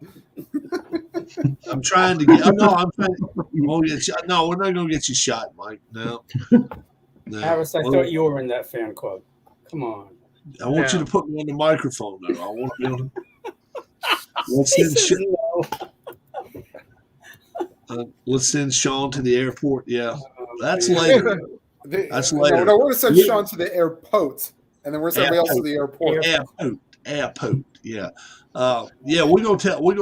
I'm trying to get. I'm trying. We'll get you, no, we're not going to get you shot, Mike. No. Harris, I thought you were in that fan club. Come on. I want you to put me on the microphone, though. I want to be on. Let's send Sean to the airport. Yeah, that's later. That's later. No, we're gonna send Sean to the airport, and then we're gonna send everybody else to the airport. Airport. Yeah. We're gonna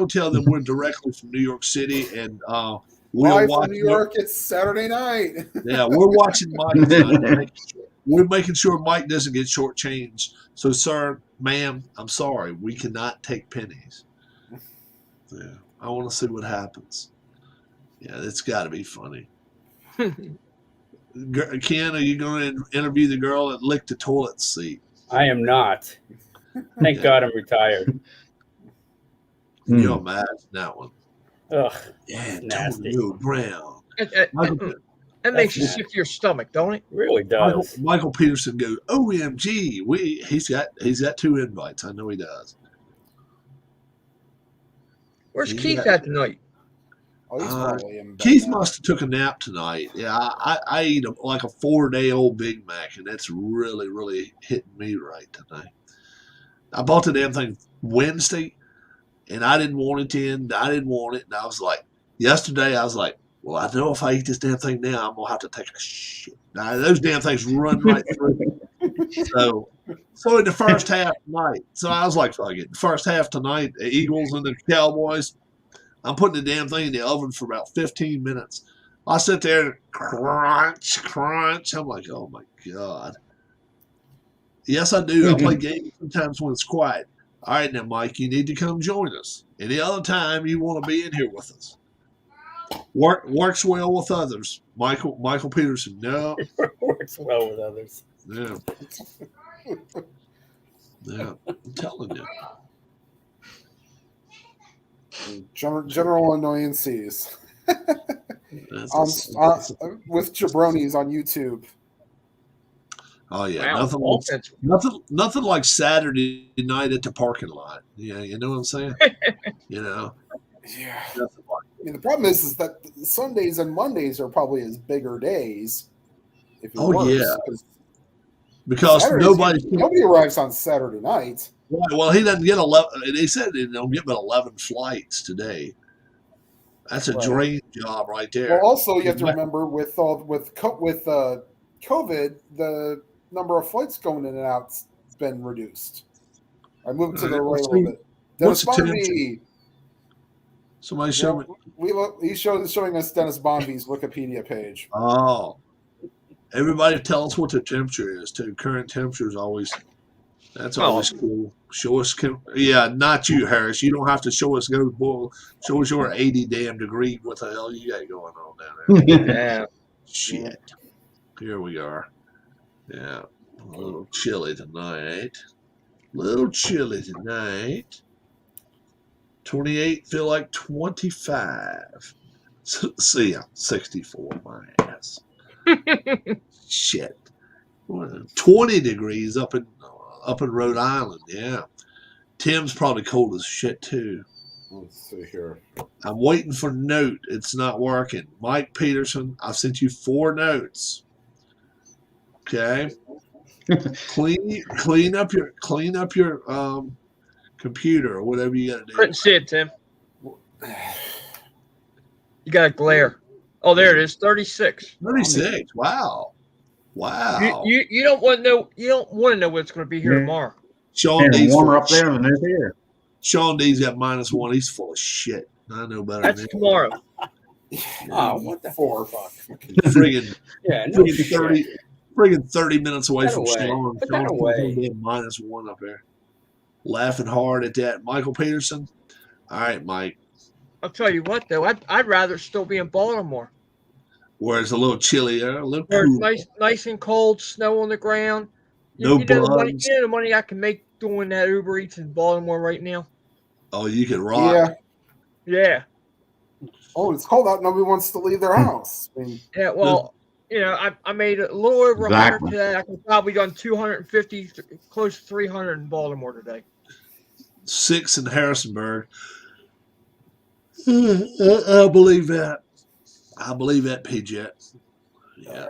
tell them we're directly from New York City, and Live from New York. It's Saturday night. Yeah, we're watching Mike tonight. We're making sure Mike doesn't get shortchanged. So, sir, ma'am, I'm sorry, we cannot take pennies. Yeah, I want to see what happens. Yeah, it's got to be funny. Ken, are you going to interview the girl that licked the toilet seat? I am not. Thank God I'm retired. Can you imagine that one? Ugh, Yeah, nasty. Brown. That makes you sick to your stomach, don't it? Really does. Michael Peterson goes, OMG. He's got 2 invites. I know he does. Where's Keith at tonight? Oh, he's probably in bed Keith now. must have took a nap tonight. Yeah, I eat like a 4-day-old Big Mac, and that's really, really hitting me right tonight. I bought the damn thing Wednesday, and I didn't want it to end. I didn't want it, and I was like, yesterday I was like, well, I know if I eat this damn thing now, I'm going to have to take a shit. Now, those damn things run right through me. So in the first half tonight, so I was like, fuck it. The first half tonight, the Eagles and the Cowboys, I'm putting the damn thing in the oven for about 15 minutes. I sit there and crunch. I'm like, oh, my God. Yes, I do. I play games sometimes when it's quiet. All right, now, Mike, you need to come join us. Any other time you want to be in here with us. Works well with others. Michael Peterson, no. Works well with others. Yeah. Yeah, I'm telling you. General annoyances. With jabronis on YouTube. Oh yeah, Wow, nothing like Saturday night at the parking lot. Yeah, you know what I'm saying? You know. Yeah. Nothing like I mean, the problem is that Sundays and Mondays are probably his bigger days. If it works, yeah. Because nobody arrives on Saturday night. Right, well, he doesn't get 11. They said they don't get but 11 flights today. That's a dream job right there. Well, also you have to remember with COVID, the number of flights going in and out's been reduced. I moved to the right a little bit. Dennis Bonby. Somebody show me. He's showing us Dennis Bonby's Wikipedia page. Oh, everybody tell us what the temperature is too. Current temperature is always. That's always cool. Show us, not you, Harris. You don't have to show us go boil. Show us your 80 damn degree. What the hell you got going on down there? Yeah. Shit. Here we are. Yeah. A little chilly tonight. 20 28 feel like 25. See ya, 64, my ass. Shit. 20 degrees up in Rhode Island, yeah. Tim's probably cold as shit too. Let's see here. I'm waiting for note. It's not working. Mike Peterson, I've sent you 4 notes. Okay. clean up your computer or whatever you gotta do. Couldn't see it, Tim. You got a glare. Oh, there it is. 36. 36. Wow. You don't want to know. You don't want to know what it's going to be here tomorrow. Sean D's warmer up there than it is here. Sean D's got -1. He's full of shit. I know better That's than tomorrow. Oh, what the Four. fuck? friggin' Yeah, no friggin' 30 minutes away Put from that away. Sean. Put that Sean's away. being -1 up there. Laughing hard at that. Michael Peterson. All right, Mike. I'll tell you what, though. I'd rather still be in Baltimore, Where it's a little chillier, a little where it's cool. nice and cold, snow on the ground. No you know bugs. the money I can make doing that Uber Eats in Baltimore right now. Oh, you can rock. Yeah. Yeah. Oh, it's cold out. Nobody wants to leave their house. I mean, Yeah. Well, I made a little over 100 Exactly. today. I could probably done 250, close to 300 in Baltimore today. 6 in Harrisonburg. I believe that. I believe that, P-Jet. Yeah.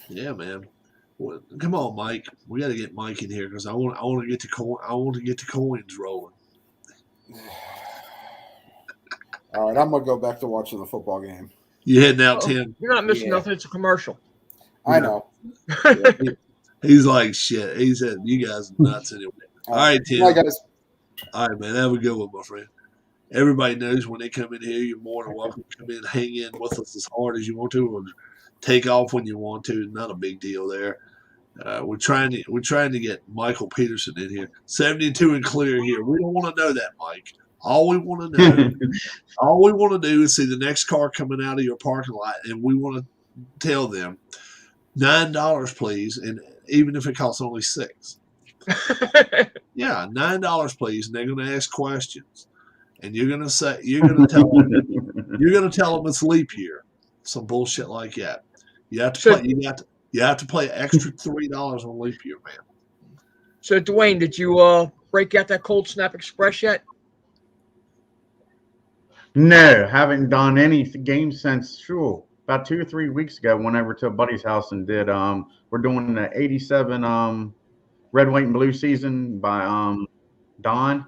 Yeah, man. Well, come on, Mike. We got to get Mike in here because I want to get the coins rolling. all right, I'm gonna go back to watching the football game. You heading out, Tim? You're not missing Yeah. nothing. It's a commercial. I know. He's like shit. He said, "You guys are nuts anyway." All right, Tim. Bye, guys. All right, man. Have a good one, my friend. Everybody knows when they come in here, you're more than welcome to come in, hang in with us as hard as you want to, or take off when you want to. Not a big deal there. We're trying to get Michael Peterson in here. 72 and clear here. We don't want to know that, Mike. All we want to do is see the next car coming out of your parking lot, and we want to tell them $9, please, and even if it costs only $6. Yeah, $9, please, and they're going to ask questions, and you're going to tell them it's leap year, some bullshit like that. You have to pay extra $3 on leap year, man. So, Dwayne, did you break out that Cold Snap Express yet? No, haven't done any games since about 2 or 3 weeks ago. Went over to a buddy's house and did. We're doing the '87 Red, White, and Blue season by Don.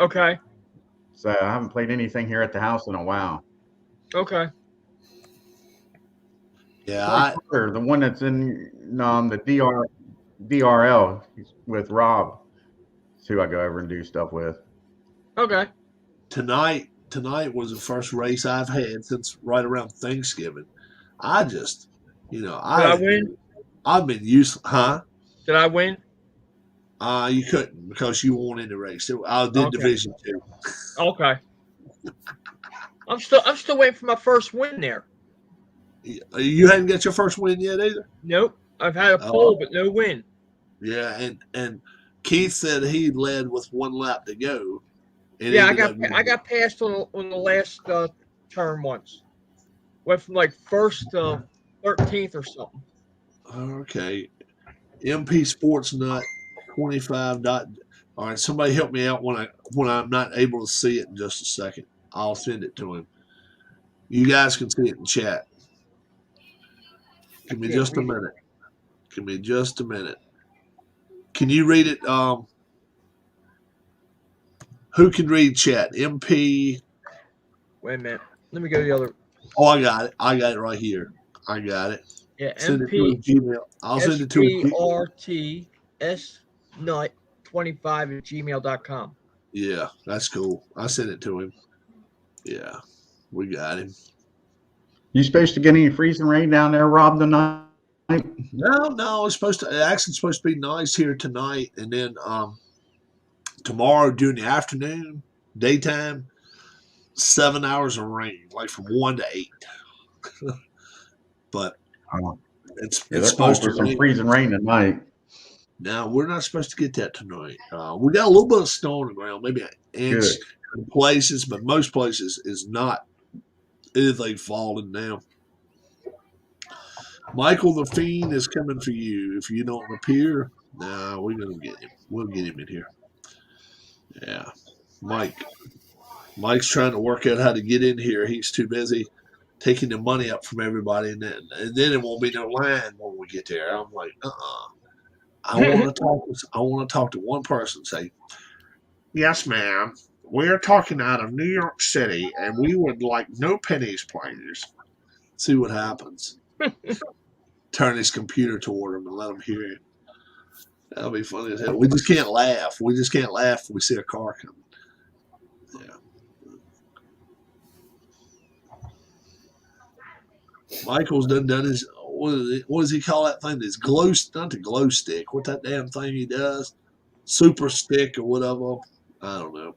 Okay. So I haven't played anything here at the house in a while. Okay. Yeah, The one that's in the DRL with Rob. That's who I go over and do stuff with. Okay. Tonight was the first race I've had since right around Thanksgiving. I just, Did I win? I've been used, huh? Did I win? You couldn't because you won in the race. I did Okay. Division 2. Okay. I'm still waiting for my first win there. You hadn't got your first win yet either. Nope. I've had a pole, but no win. Yeah, and Keith said he led with 1 lap to go. Yeah, I got passed on the last turn once. Went from like first to 13th or something. Okay. MP Sports Nut 25. All right, somebody help me out when I'm not able to see it in just a second. I'll send it to him. You guys can see it in chat. Give me just a minute. Give me just a minute. Can you read it? Who can read chat? MP. Wait a minute. Let me go to the other. Oh, I got it. I got it right here. I got it. Yeah, Send it to his Gmail. I'll send it to his SPRTS25@gmail.com. Yeah, that's cool. I sent it to him. Yeah, we got him. You supposed to get any freezing rain down there, Rob, tonight? No. It's actually supposed to be nice here tonight, and then tomorrow during the afternoon, daytime, 7 hours of rain, like from 1 to 8. But it's supposed to for some rain. freezing rain tonight. Now we're not supposed to get that tonight. We got a little bit of snow on the ground, maybe an inch. Good. places, but most places is not anything falling down. Michael the Fiend is coming for you. If you don't appear, nah, we're gonna get him. We'll get him in here. Yeah, Mike's trying to work out how to get in here. He's too busy taking the money up from everybody, and then it won't be no line when we get there. I'm like, I want to talk to one person. Say, yes, ma'am. We're talking out of New York City, and we would like no pennies, please. See what happens. Turn his computer toward him and let him hear it. That'll be funny as hell. We just can't laugh. We just can't laugh when we see a car coming. Yeah. Michael's done his, what does he call that thing? His not the glow stick. What that damn thing he does? Super stick or whatever. I don't know.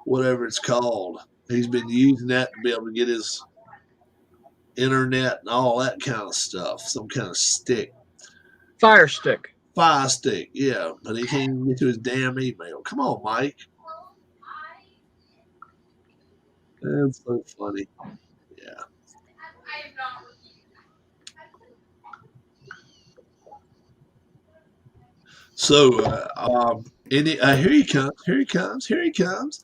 Whatever it's called. He's been using that to be able to get his internet and all that kind of stuff. Some kind of stick. Fire stick. Fire stick, yeah. But he can't even get to his damn email. Come on, Mike. That's so funny. Yeah. So, here he comes. Here he comes. Here he comes.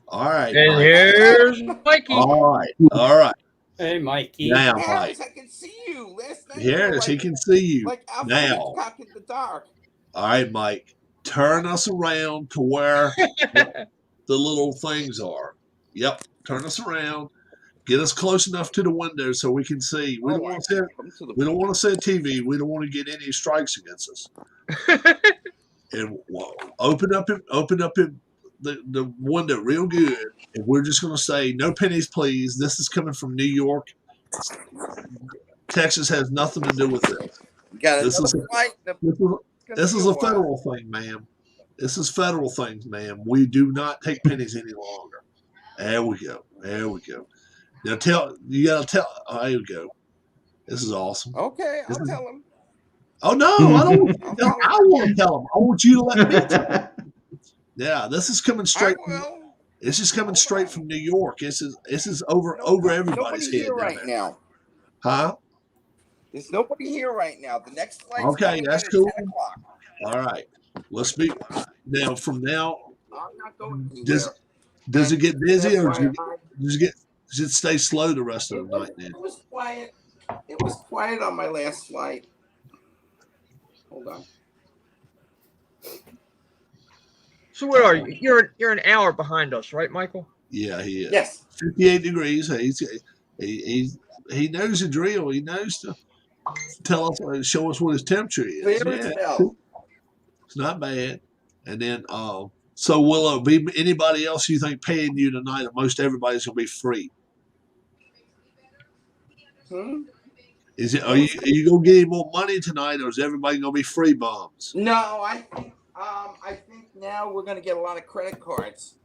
All right. And Mike. here's Mikey. All right. All right. Hey, Mikey. Now, Yes, Mike. I can see you. Last night, Yes, he can see you. like now. Hitchcock in the dark. All right, Mike. Turn us around to where the little things are. Yep. Turn us around. Get us close enough to the window so we can see. We don't want to see TV. We don't want to get any strikes against us. And open up the window real good. And we're just going to say, no pennies, please. This is coming from New York. Texas has nothing to do with this. This is a federal thing, ma'am. This is federal things, ma'am. We do not take pennies any longer. There we go. There we go. Now you gotta tell. Oh, there you go. This is awesome. Okay, I'll tell him. Oh no, I don't. I want to tell him. I want you to let me tell him. Yeah, this is coming straight. This is coming straight from New York. This is over everybody's head right now. Huh? There's nobody here right now. The next flight. Okay, that's cool. All right, let's be now. From now, I'm not going does it get busy or does it stay slow the rest of the night? Then? It was quiet. It was quiet on my last flight. Hold on. So what are you? You're an hour behind us, right, Michael? Yeah, he is. Yes. 58 degrees. He knows the drill. He knows to show us what his temperature is. It's not bad. And then, so will it be anybody else you think paying you tonight? Or most everybody's gonna be free. Is it? Are you gonna get any more money tonight, or is everybody gonna be free bums? No, I think now we're gonna get a lot of credit cards.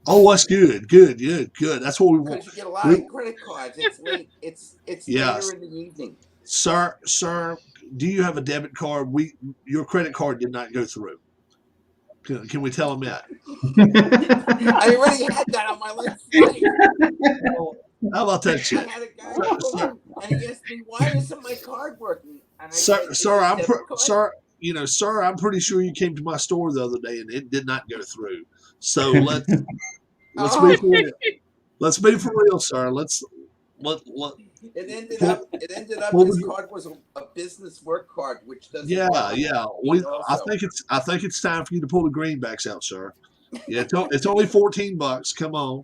Oh, that's good. Good. That's what we want. Because you get a lot of credit cards. It's late. It's later in the evening. Sir, do you have a debit card? Your credit card did not go through. Can we tell him that? I already had that on my last flight. How about that shit? I had a guy and he asked me, "Why isn't my card working?" And I said, Sir, I'm pretty sure you came to my store the other day and it did not go through. So let's be for real. Let's be for real, sir. It ended up his card was a business work card, which doesn't. Yeah. I think it's time for you to pull the greenbacks out, sir. Yeah, it's only $14. Come on,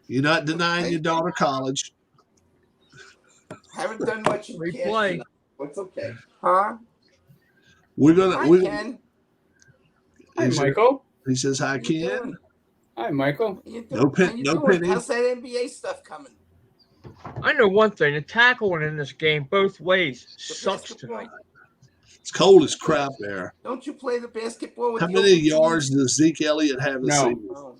you're not denying your daughter college. Haven't done much in replay. Cash. It's okay, huh? Hi, Michael. He says, "Hi, Ken." Hi, Michael. No penny. How's that NBA stuff coming? I know one thing: the tackling in this game both ways sucks tonight. It's cold as crap there. Don't you play the basketball with How many yards does Zeke Elliott have this season? No.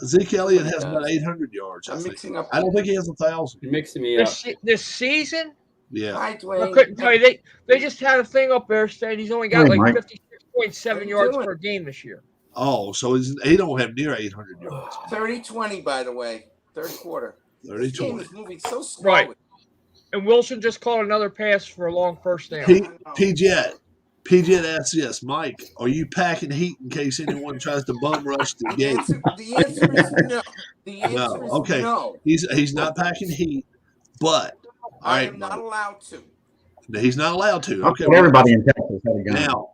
Zeke Elliott has about 800 yards. I'm mixing up. I don't think he has 1,000. You're mixing me up. This season? Yeah. Hi, Dwayne. I couldn't tell you. They just had a thing up there saying he's only got like 56.7 yards per game this year. Oh, so he don't have near 800 yards. 30-20, by the way, third quarter. 30-20. This game is moving so slowly. Right. And Wilson just caught another pass for a long first down. PJ asks this, Mike, are you packing heat in case anyone tries to bum rush the gate? The answer is no. The answer is okay. no. He's not packing heat, but I am not allowed to. He's not allowed to. Okay. Everybody in Texas had a gun.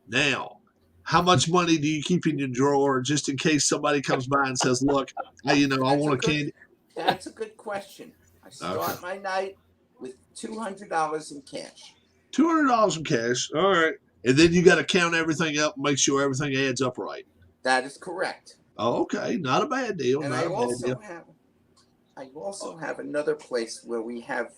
Now, how much money do you keep in your drawer just in case somebody comes by and says, "Look, I want a candy"? That's a good question. I start my night with $200 in cash. $200 in cash. All right. And then you got to count everything up and make sure everything adds up right. That is correct. Oh, okay. Not a bad deal. And I also have another place where we have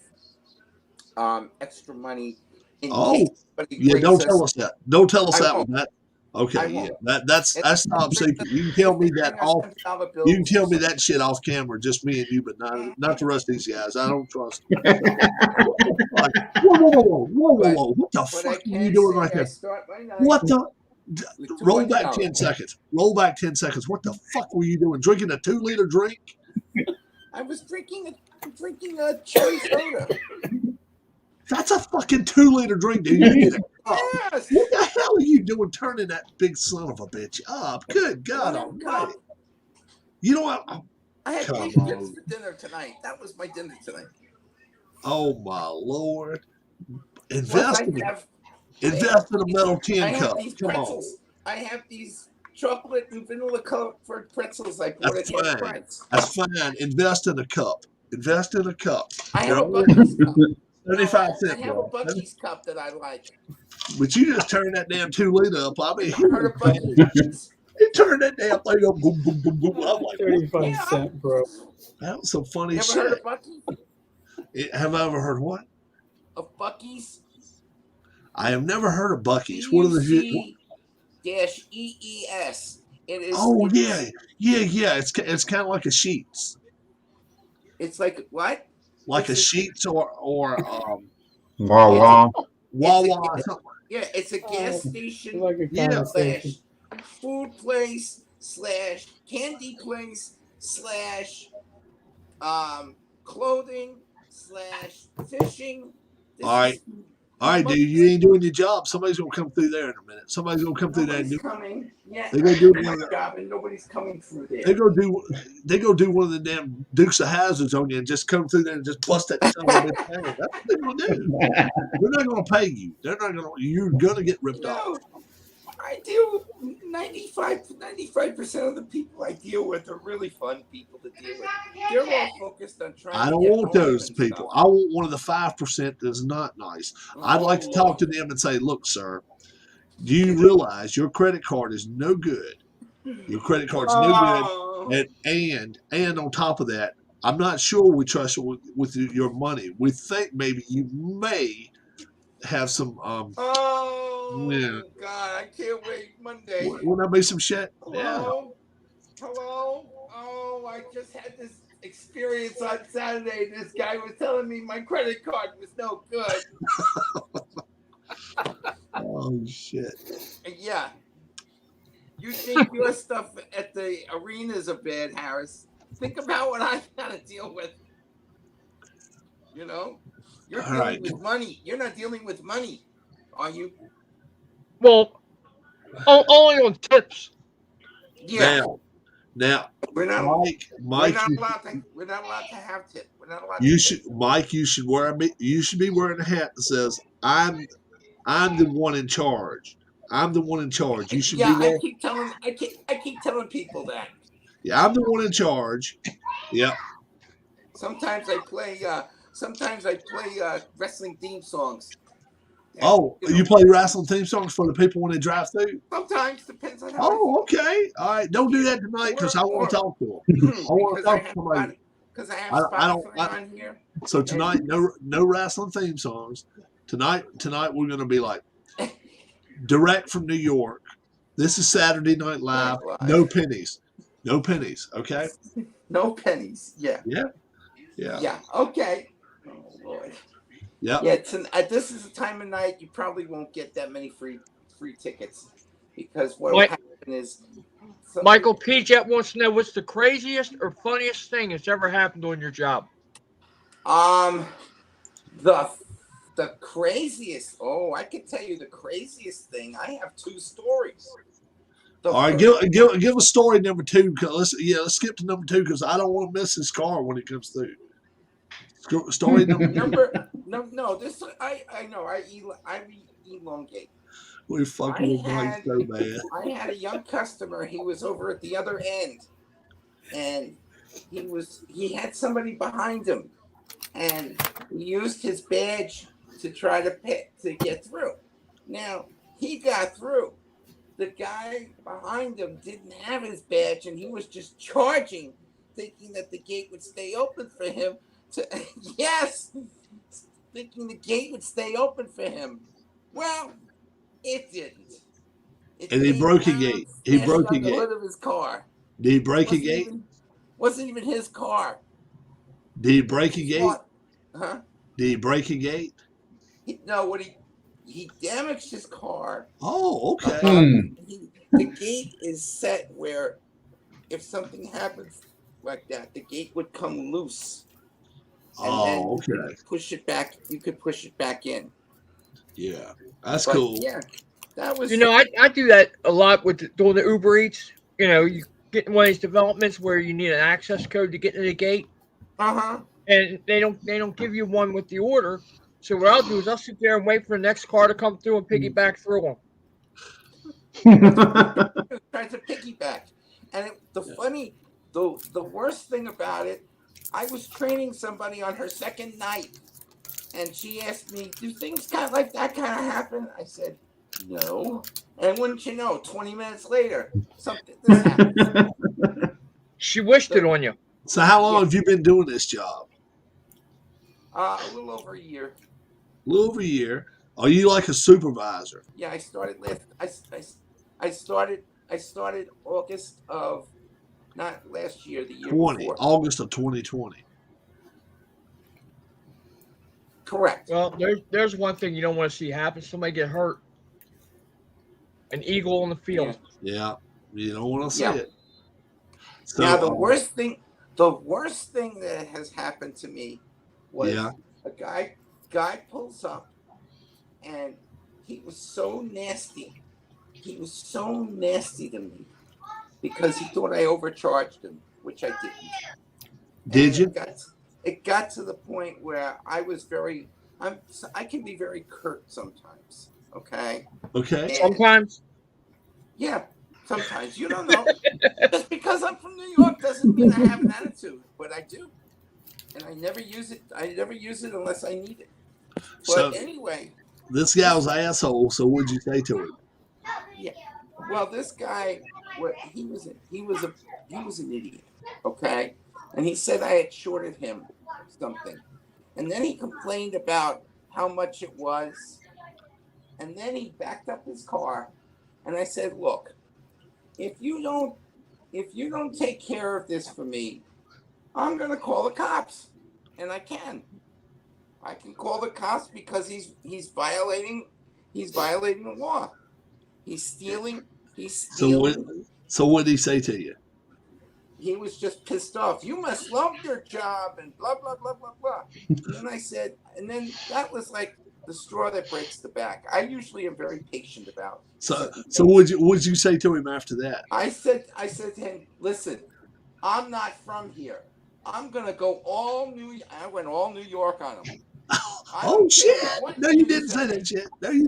extra money in case somebody don't tell us that. Don't tell us that one. Okay, yeah. That's top secret. You can tell me that off. You can tell me that shit off camera, just me and you, but not the rest of these guys. I don't trust them. Whoa! What the fuck are you doing right there? What the? Roll back 10 seconds. Roll back 10 seconds. What the fuck were you doing? Drinking a 2-liter drink? I was drinking a cherry soda. That's a fucking 2-liter drink, dude. You need a cup. Yes. What the hell are you doing turning that big son of a bitch up? Good God almighty. You know what? I had chicken for dinner tonight. That was my dinner tonight. Oh, my Lord. Invest in a metal tin cup. Come on. I have these chocolate and vanilla covered pretzels I bought at half price. That's fine. Invest in a cup. I have a Bucky's cup. 75 cents. I have a Bucky's cup that I like. But you just turned that damn 2-liter up. I mean, heard of Bucky's? You turned that damn thing up. Boom, boom, boom, boom. I'm like, 35 cents, bro. That was some funny shit. Heard of Bucky's? Have I ever heard what? Of Bucky's? I have never heard of Bucky's. What are the -EES? It is. Oh yeah. It's kind of like a Sheetz. It's like what? Like a Sheetz or Wawa. Yeah, it's a gas station. Like a / food place / candy place / clothing / fishing. All right, dude, you ain't doing your job. Somebody's gonna come through there in a minute. Somebody's gonna come through there and do. Coming. Yeah. They go do my job, and nobody's coming through there. They go do one of the damn Dukes of Hazzards on you and just come through there and just bust that son of a bitch down. That's what they're gonna do. They're not gonna pay you. You're gonna get ripped off. I deal with 95% of the people I deal with are really fun people to deal with. They're all focused on trying. I don't want those people. I want one of the 5% that's not nice. I'd like to talk to them and say, "Look, sir, do you realize your credit card is no good? Your credit card's no good, and on top of that, I'm not sure we trust you with your money. We think maybe you may have some." God, I can't wait Monday. Wouldn't that be some shit? Hello? Oh, I just had this experience on Saturday. This guy was telling me my credit card was no good. Oh, shit. Yeah. You think your stuff at the arenas are bad, Harris. Think about what I've got to deal with. You know? You're dealing with money. You're not dealing with money, are you? Well, only on tips. Yeah. Now, we're not allowed to have tips. We're not allowed. You should be wearing a hat that says, "I'm the one in charge. I'm the one in charge." You should be wearing. I keep telling people that. Yeah, I'm the one in charge. Yeah. Sometimes I play wrestling theme songs. And, you play wrestling theme songs for the people when they drive through? Sometimes, depends on how. Oh, okay. All right. Don't do that tonight because I want to talk to them. I want to talk to somebody. Because I have Spotify on here. So tonight, no wrestling theme songs. Tonight we're going to be like direct from New York. This is Saturday Night Live. No pennies. No pennies. Okay. No pennies. Yeah. Okay. Oh Lord. Yeah. This is a time of night you probably won't get that many free tickets because what will happen is So, Michael P. Jet wants to know what's the craziest or funniest thing that's ever happened on your job. the craziest. Oh, I can tell you the craziest thing. I have 2 stories. All right, give a story number 2. Let's skip to number 2 because I don't want to miss his car when it comes through. Story number. No. This I know. I elongate. We're fucking with Mike so bad. I had a young customer. He was over at the other end, and he had somebody behind him, and he used his badge to try to get through. Now he got through. The guy behind him didn't have his badge, and he was just charging, thinking that the gate would stay open for him. Thinking the gate would stay open for him. Well, it didn't. And he broke a gate. He broke a gate. The hood of his car. Did he break a gate? Wasn't even his car. Did he break a gate? Huh? Did he break a gate? He damaged his car. Oh, okay. The gate is set where if something happens like that, the gate would come loose. And okay. You could push it back in. Yeah, that's cool. Yeah, that was. I do that a lot with doing the Uber Eats. You get in one of these developments where you need an access code to get to the gate. And they don't give you one with the order. So what I'll do is I'll sit there and wait for the next car to come through and piggyback through them. Trying to piggyback, and the worst thing about it, I was training somebody on her second night, and she asked me, "Do things like that kind of happen?" I said, "No." And wouldn't you know, 20 minutes later, this happened. She wished it on you. So how long have you been doing this job? A little over a year. A little over a year. Are you like a supervisor? Yeah, I started I started August of not last year, the year 20, before. August of 2020. Correct. Well, there's one thing you don't want to see happen. Somebody get hurt. An eagle on the field. Yeah, you don't want to see it. So, now the worst thing that has happened to me was a guy pulls up, and he was so nasty. He was so nasty to me because he thought I overcharged him, which I didn't. Did you? It got to the point where I can be very curt sometimes. Okay. Okay. Sometimes. Yeah. Sometimes. You don't know. Just because I'm from New York doesn't mean I have an attitude, but I do. And I never use it. I never use it unless I need it. But anyway. This guy was an asshole, so what'd you say to him? Yeah. Well, this guy, he was an idiot. Okay. And he said I had shorted him something. And then he complained about how much it was. And then he backed up his car. And I said, look, if you don't take care of this for me, I'm going to call the cops. And I can call the cops because he's violating the law. He's stealing. So what did he say to you? He was just pissed off. You must love your job and blah, blah, blah, blah, blah. And then I said, and then that was like the straw that breaks the back. I usually am very patient about. So what'd you say to him after that? I said to him, listen, I'm not from here. I'm going to go I went all New York on him. Oh, shit. No, you didn't say that shit. No, you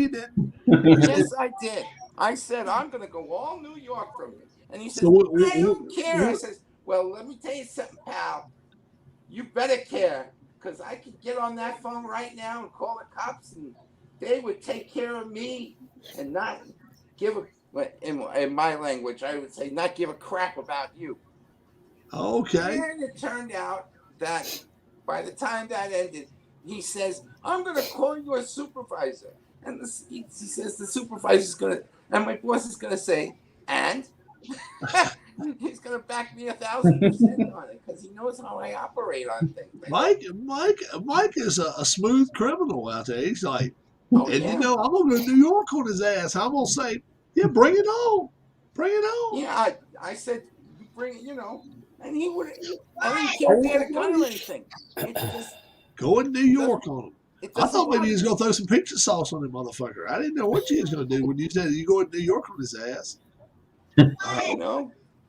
didn't. Yes, I did. I said, I'm going to go all New York from you. And he said, I don't care. I said, well, let me tell you something, pal. You better care, because I could get on that phone right now and call the cops, and they would take care of me and not give in my language, I would say, not give a crap about you. Okay. And it turned out that by the time that ended, he says, I'm going to call your supervisor. And he says the supervisor's going to, and my boss is going to say, and? He's going to back me 1,000% on it because he knows how I operate on things. Mike is a smooth criminal out there. He's like, I'm going to go to New York on his ass. I'm going to say, yeah, bring it on. Bring it on. Yeah, I said, bring it, and he would. I didn't care if he had a gun or anything. It just Go in New York on him. it I doesn't thought maybe bother he was me. going to throw some pizza sauce on him, motherfucker. I didn't know what you was going to do when you said you go in New York on his ass.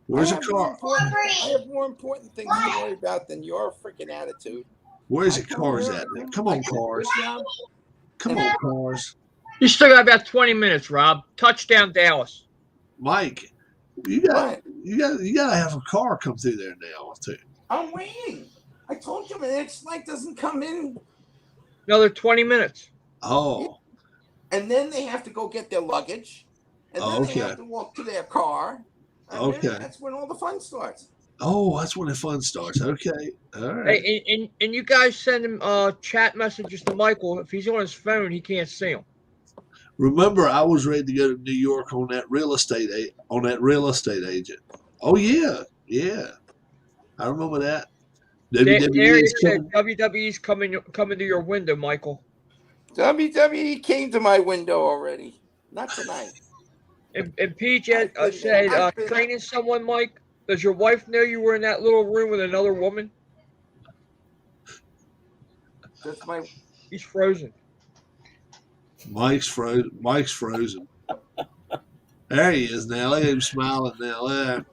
Where's the car? I have more important things to worry about than your freaking attitude. Where's the cars at? Now? Come on, cars. Come on, cars. You still got about 20 minutes, Rob. Touchdown, Dallas. Mike, you got to have a car come through there now too. I'm waiting. I told you my next flight doesn't come in. Another 20 minutes. Oh. And then they have to go get their luggage. And then they have to walk to their car. And then that's when all the fun starts. Oh, that's when the fun starts. Okay. All right. Hey, and you guys send him chat messages to Michael. If he's on his phone, he can't see them. Remember, I was ready to go to New York on that real estate agent. Oh yeah. I remember that. WWE's coming to your window, Michael. WWE came to my window already. Not tonight. And PJ said, training someone, Mike. Does your wife know you were in that little room with another woman? He's frozen. Mike's frozen. There he is now. Look at him smiling now.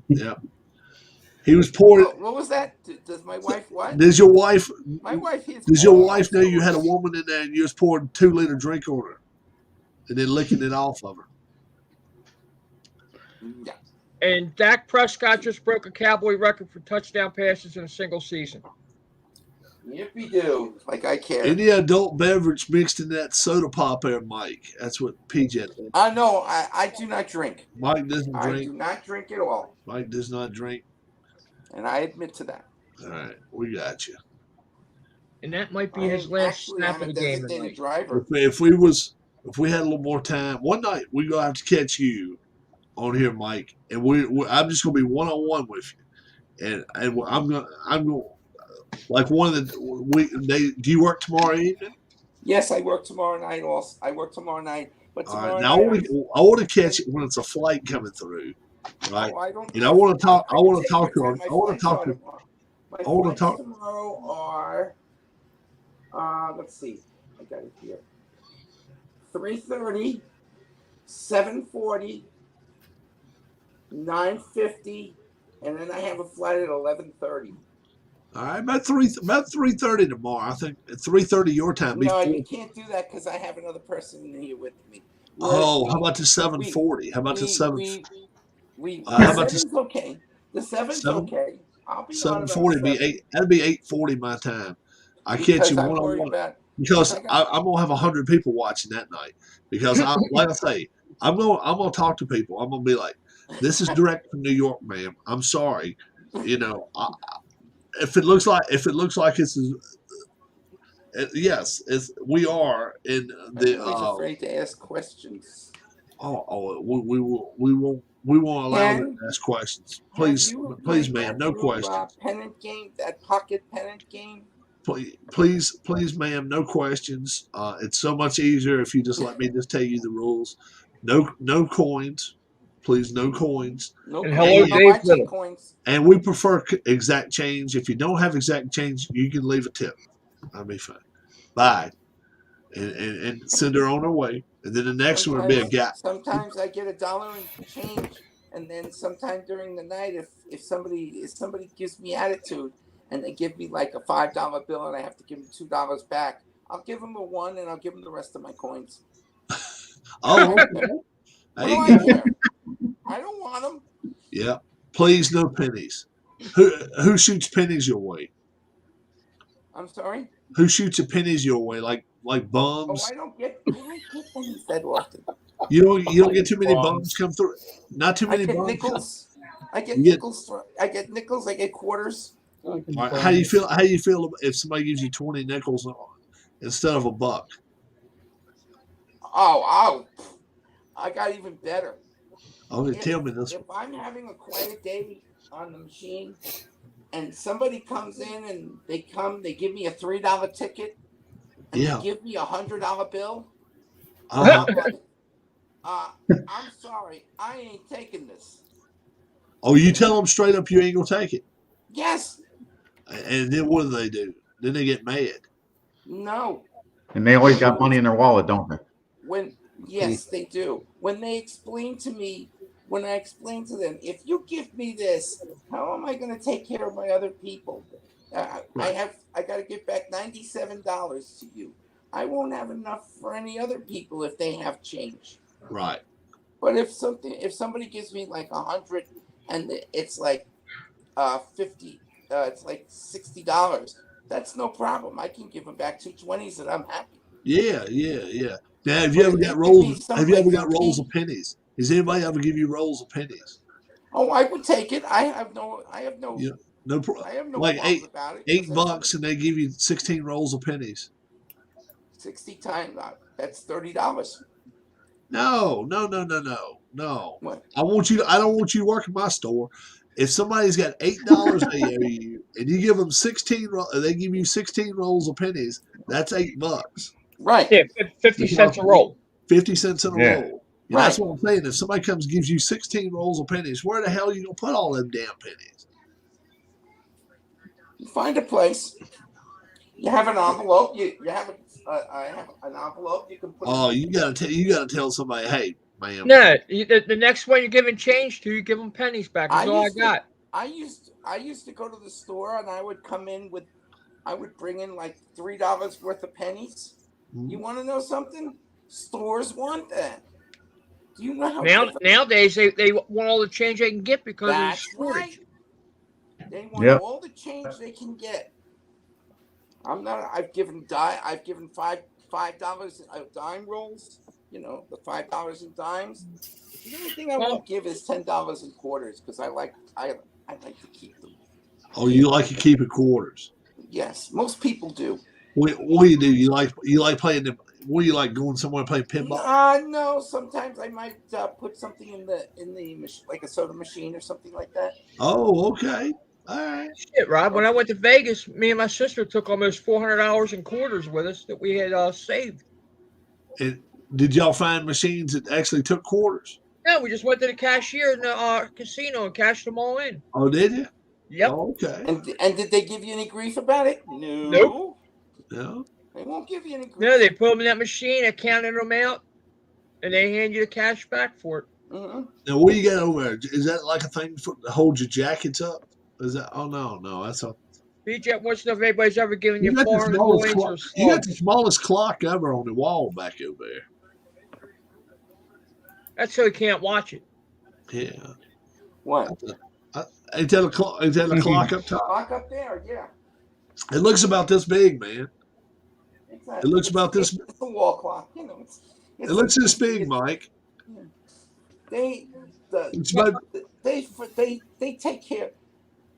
Yeah. He was pouring. What was that? Does my wife what? Does your wife? My wife. Does your wife know you had a woman in there and you was pouring 2-liter drink on her, and then licking it off of her? Yeah. And Dak Prescott just broke a Cowboy record for touchdown passes in a single season. Yippee do. Like I care. Any adult beverage mixed in that soda pop there, Mike. That's what PJ did. No, I do not drink. Mike doesn't drink. I do not drink at all. Mike does not drink. And I admit to that. All right. We got you. And that might be his last snap of the game. Driver. If we had a little more time, one night we're going to have to catch you on here, Mike. And I'm just going to be one-on-one with you. And I'm going like one of the do you work tomorrow evening? Yes, I work tomorrow night also. I work tomorrow night. But tomorrow now I want to catch it when it's a flight coming through. Right. No, I don't. I want to talk. I want to talk to him. I want to talk to him. My flights tomorrow are. Let's see. I got it here. 3:30, 7:40, 9:50, and then I have a flight at 11:30. All right, about 3:30 tomorrow. I think at 3:30 your time. No, you can't do that because I have another person in here with me. How about the 7:40? How about the 7? The 7's okay. The 7's okay. I'll be 7:40 be 8. That'd be 8:40 my time. I catch you one-on-one because I'm gonna have 100 people watching that night. Because like I say, I'm gonna talk to people. I'm gonna be like, "This is direct from New York, ma'am. I'm sorry, if it looks like it's." Yes, we are in the. I'm always afraid to ask questions. We won't allow them to ask questions. Please, ma'am, no questions. Pennant game, that pocket pennant game. Please, ma'am, no questions. It's so much easier if you just let me just tell you the rules. No coins, please. No coins. No and hello, Dave. Coins. And we prefer exact change. If you don't have exact change, you can leave a tip. I'll be fine. Bye. And send her on her way. And then the next one will be a gap. Sometimes I get $1 in change, and then sometime during the night, if somebody gives me attitude and they give me like a $5 bill and I have to give them $2 back, I'll give them a 1 and I'll give them the rest of my coins. Oh, okay. I don't want them. Yeah. Please, no pennies. Who shoots pennies your way? I'm sorry? Who shoots the pennies your way? Like bums? Oh, I don't get pennies that often. You don't get too many bums come through. Not too many bums. Nickels. I get nickels. I get nickels. I get quarters. Right, how do you feel if somebody gives you 20 nickels instead of $1? Oh, I got even better. Okay, tell me this. If I'm having a quiet day on the machine and somebody comes in and they give me a $3 ticket and they give me a $100 bill, I'm sorry, I ain't taking this. Oh, you tell them straight up you ain't gonna take it, Yes, and then what do? Then they get mad. no. And they always got money in their wallet, don't they? When yes, they do. When they explain to me, when I explain to them, if you give me this, how am I going to take care of my other people? Right. I got to give back $97 to you. I won't have enough for any other people if they have change. Right. But if somebody gives me like 100, and it's like 50, it's like $60. That's no problem. I can give them back 220s, and I'm happy. Yeah. Now, have you But ever if got they give me rolls? some Have you like ever some got rolls of pea, pennies? Has anybody ever give you rolls of pennies? oh, I would take it. Yeah. No I have no like qualms about it because eight that's bucks, and they give you 16 rolls of pennies. 60 times. That's $30. No. What? I don't want you to work in my store. If somebody's got $8 they owe you, and you give them 16, they give you 16 rolls of pennies. That's $8. Right. Yeah, 50 cents a roll. 50 cents in a Yeah. roll. And that's Right. what I'm saying. If somebody comes and gives you 16 rolls of pennies, where the hell are you gonna put all them damn pennies? You find a place. You have an envelope. You have I have an envelope. You can put. Oh, you gotta tell somebody, hey, ma'am. No, the next one you're giving change to, you give them pennies back. That's all I got. I used to go to the store and I would come in with. I would bring in like $3 worth of pennies. You want to know something? Stores want that. Do you know how difficult? Nowadays, they want all the change they can get because of the That's right. shortage. They want Yep. all the change they can get. I'm not. I've given $5 dime rolls. You know, the $5 in dimes. The only thing I Well, won't give is $10 in quarters because I like to keep them. Oh, you like to keep it quarters. Yes, most people do. What do you do? You like playing the? What do you like going somewhere playing pinball? No. Sometimes I might put something in the like a soda machine or something like that. Oh, okay. All right. shit, Rob. When I went to Vegas, me and my sister took almost $400 in quarters with us that we had saved. And did y'all find machines that actually took quarters? Yeah, we just went to the cashier in the casino and cashed them all in. Oh, did you? Yep. Oh, okay. And did they give you any grief about it? Nope. No. No. They won't give you any grief. No, they put them in that machine, I counted them out, and they hand you the cash back for it. Mm-hmm. Now, what do you got over there? Is that like a thing to hold your jackets up? Is that? Oh no, that's a. BJ wants to know if anybody's ever given You you got the foreign smallest coins clock. or You got the slugs. smallest clock ever on the wall back over there. That's so you can't watch it. Yeah. What? Ain't that a clock? Ain't that a clock up top? Clock up there, yeah. It looks about this big, man. It looks about this. It's a wall clock, you know. It looks this big, Mike. It's about. They take care.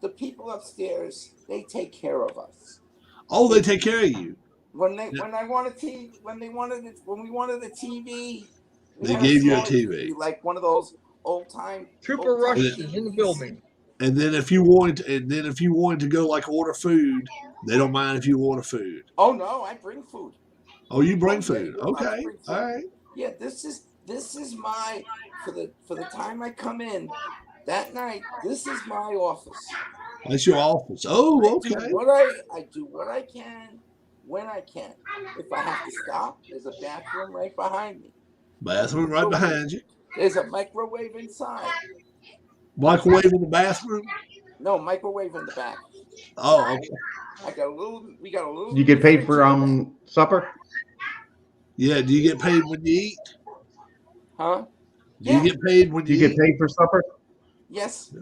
The people upstairs, they take care of us. Oh, they take care of you. When we wanted a TV, we They had gave you a small TV. like one of those old time Trooper Rush And is in the building. And then if you wanted to go like order food, they don't mind if you order food. Oh no, I bring food. Oh, you bring Yeah, food. you're allowed to Okay. bring food. All right. Yeah, this is my for the time I come in that night. This is my office. That's your office. Oh, okay. I do what I can when I can. If I have to stop, there's a bathroom right behind me. Bathroom right behind you. There's a microwave inside. Microwave in the bathroom. No, microwave in the back. Oh, okay. We got a little. You get paid for supper? Yeah. Do you get paid when you eat? Huh? Do you get paid when Do you you eat? get paid for supper? Yes.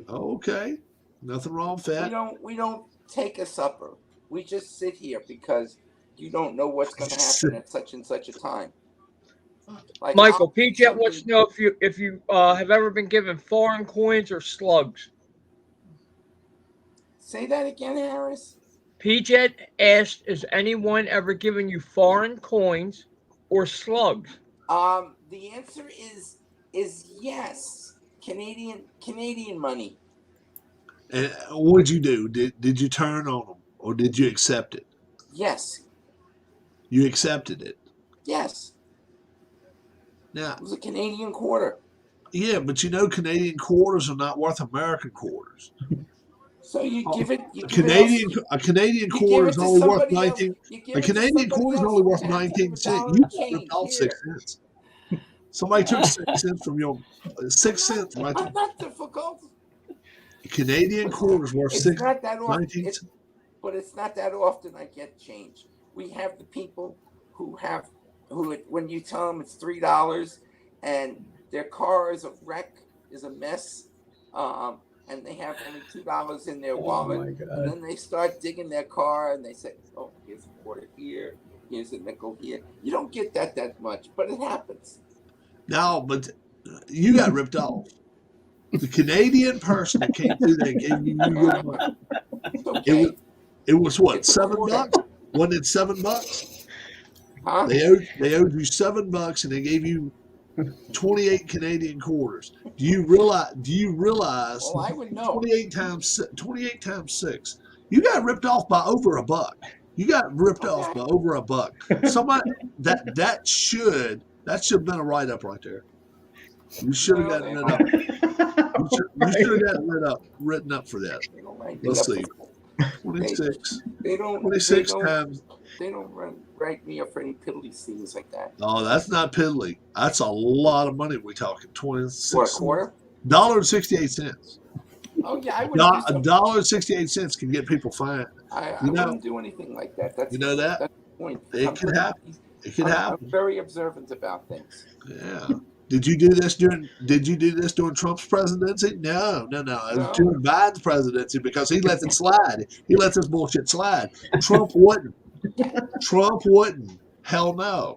Oh, okay. Nothing wrong with that. We don't take a supper. We just sit here because you don't know what's going to happen at such and such a time. Like Michael, PJ wants to know if you have ever been given foreign coins or slugs. Say that again, Harris. PJ asked, "Is anyone ever given you foreign coins or slugs?" The answer is yes. Canadian money. And what'd you do? Did you turn on them or did you accept it? Yes. You accepted it. Yes. Now, It was a Canadian quarter. yeah, but you know, Canadian quarters are not worth American quarters. So you give it. A Canadian You give quarter it is to only worth somebody else. 19. You A give it to Canadian somebody quarter is else only for worth half 19 of a cents. dollar You and got ripped change. off Here. 6 cents. Somebody took 6 cents from your 6 cents right I'm there. not difficult. Canadian quarters worth It's not that often. 19 cents. But it's not that often I get change. We have the people who when you tell them it's $3 and their car is a wreck, is a mess, and they have only $2 in their Oh wallet, my and God. then they start digging their car and they say, "Oh, here's a quarter here, here's a nickel here." You don't get that much, but it happens. No, but you got ripped off. The Canadian person that came through there and gave you your money. It's okay. It was what, It's a $7? quarter. Wasn't it $7? Huh? They owed you $7 and they gave you 28 Canadian quarters. Do you realize Well, I would know. 28 times 6? You got ripped off by over $1. You got ripped off by over $1. Somebody that should have been a write up right there. You should have gotten rid of it. You should have gotten written up for that. They don't write me Let's up. see. 26. They don't. 26 they don't, times. They don't write me up for any piddly things like that. Oh, that's not piddly. That's a lot of money. We're talking 26. What, a quarter? $1.68. Oh yeah, I wouldn't do something. $1.68 can get people fined. I wouldn't do anything like that. That's You know that? That's the point. It could happen. It could happen. I'm very observant about things. Yeah. Did you do this during Trump's presidency? No. It was during Biden's presidency because he lets it slide. He lets this bullshit slide. Trump wouldn't. Hell no.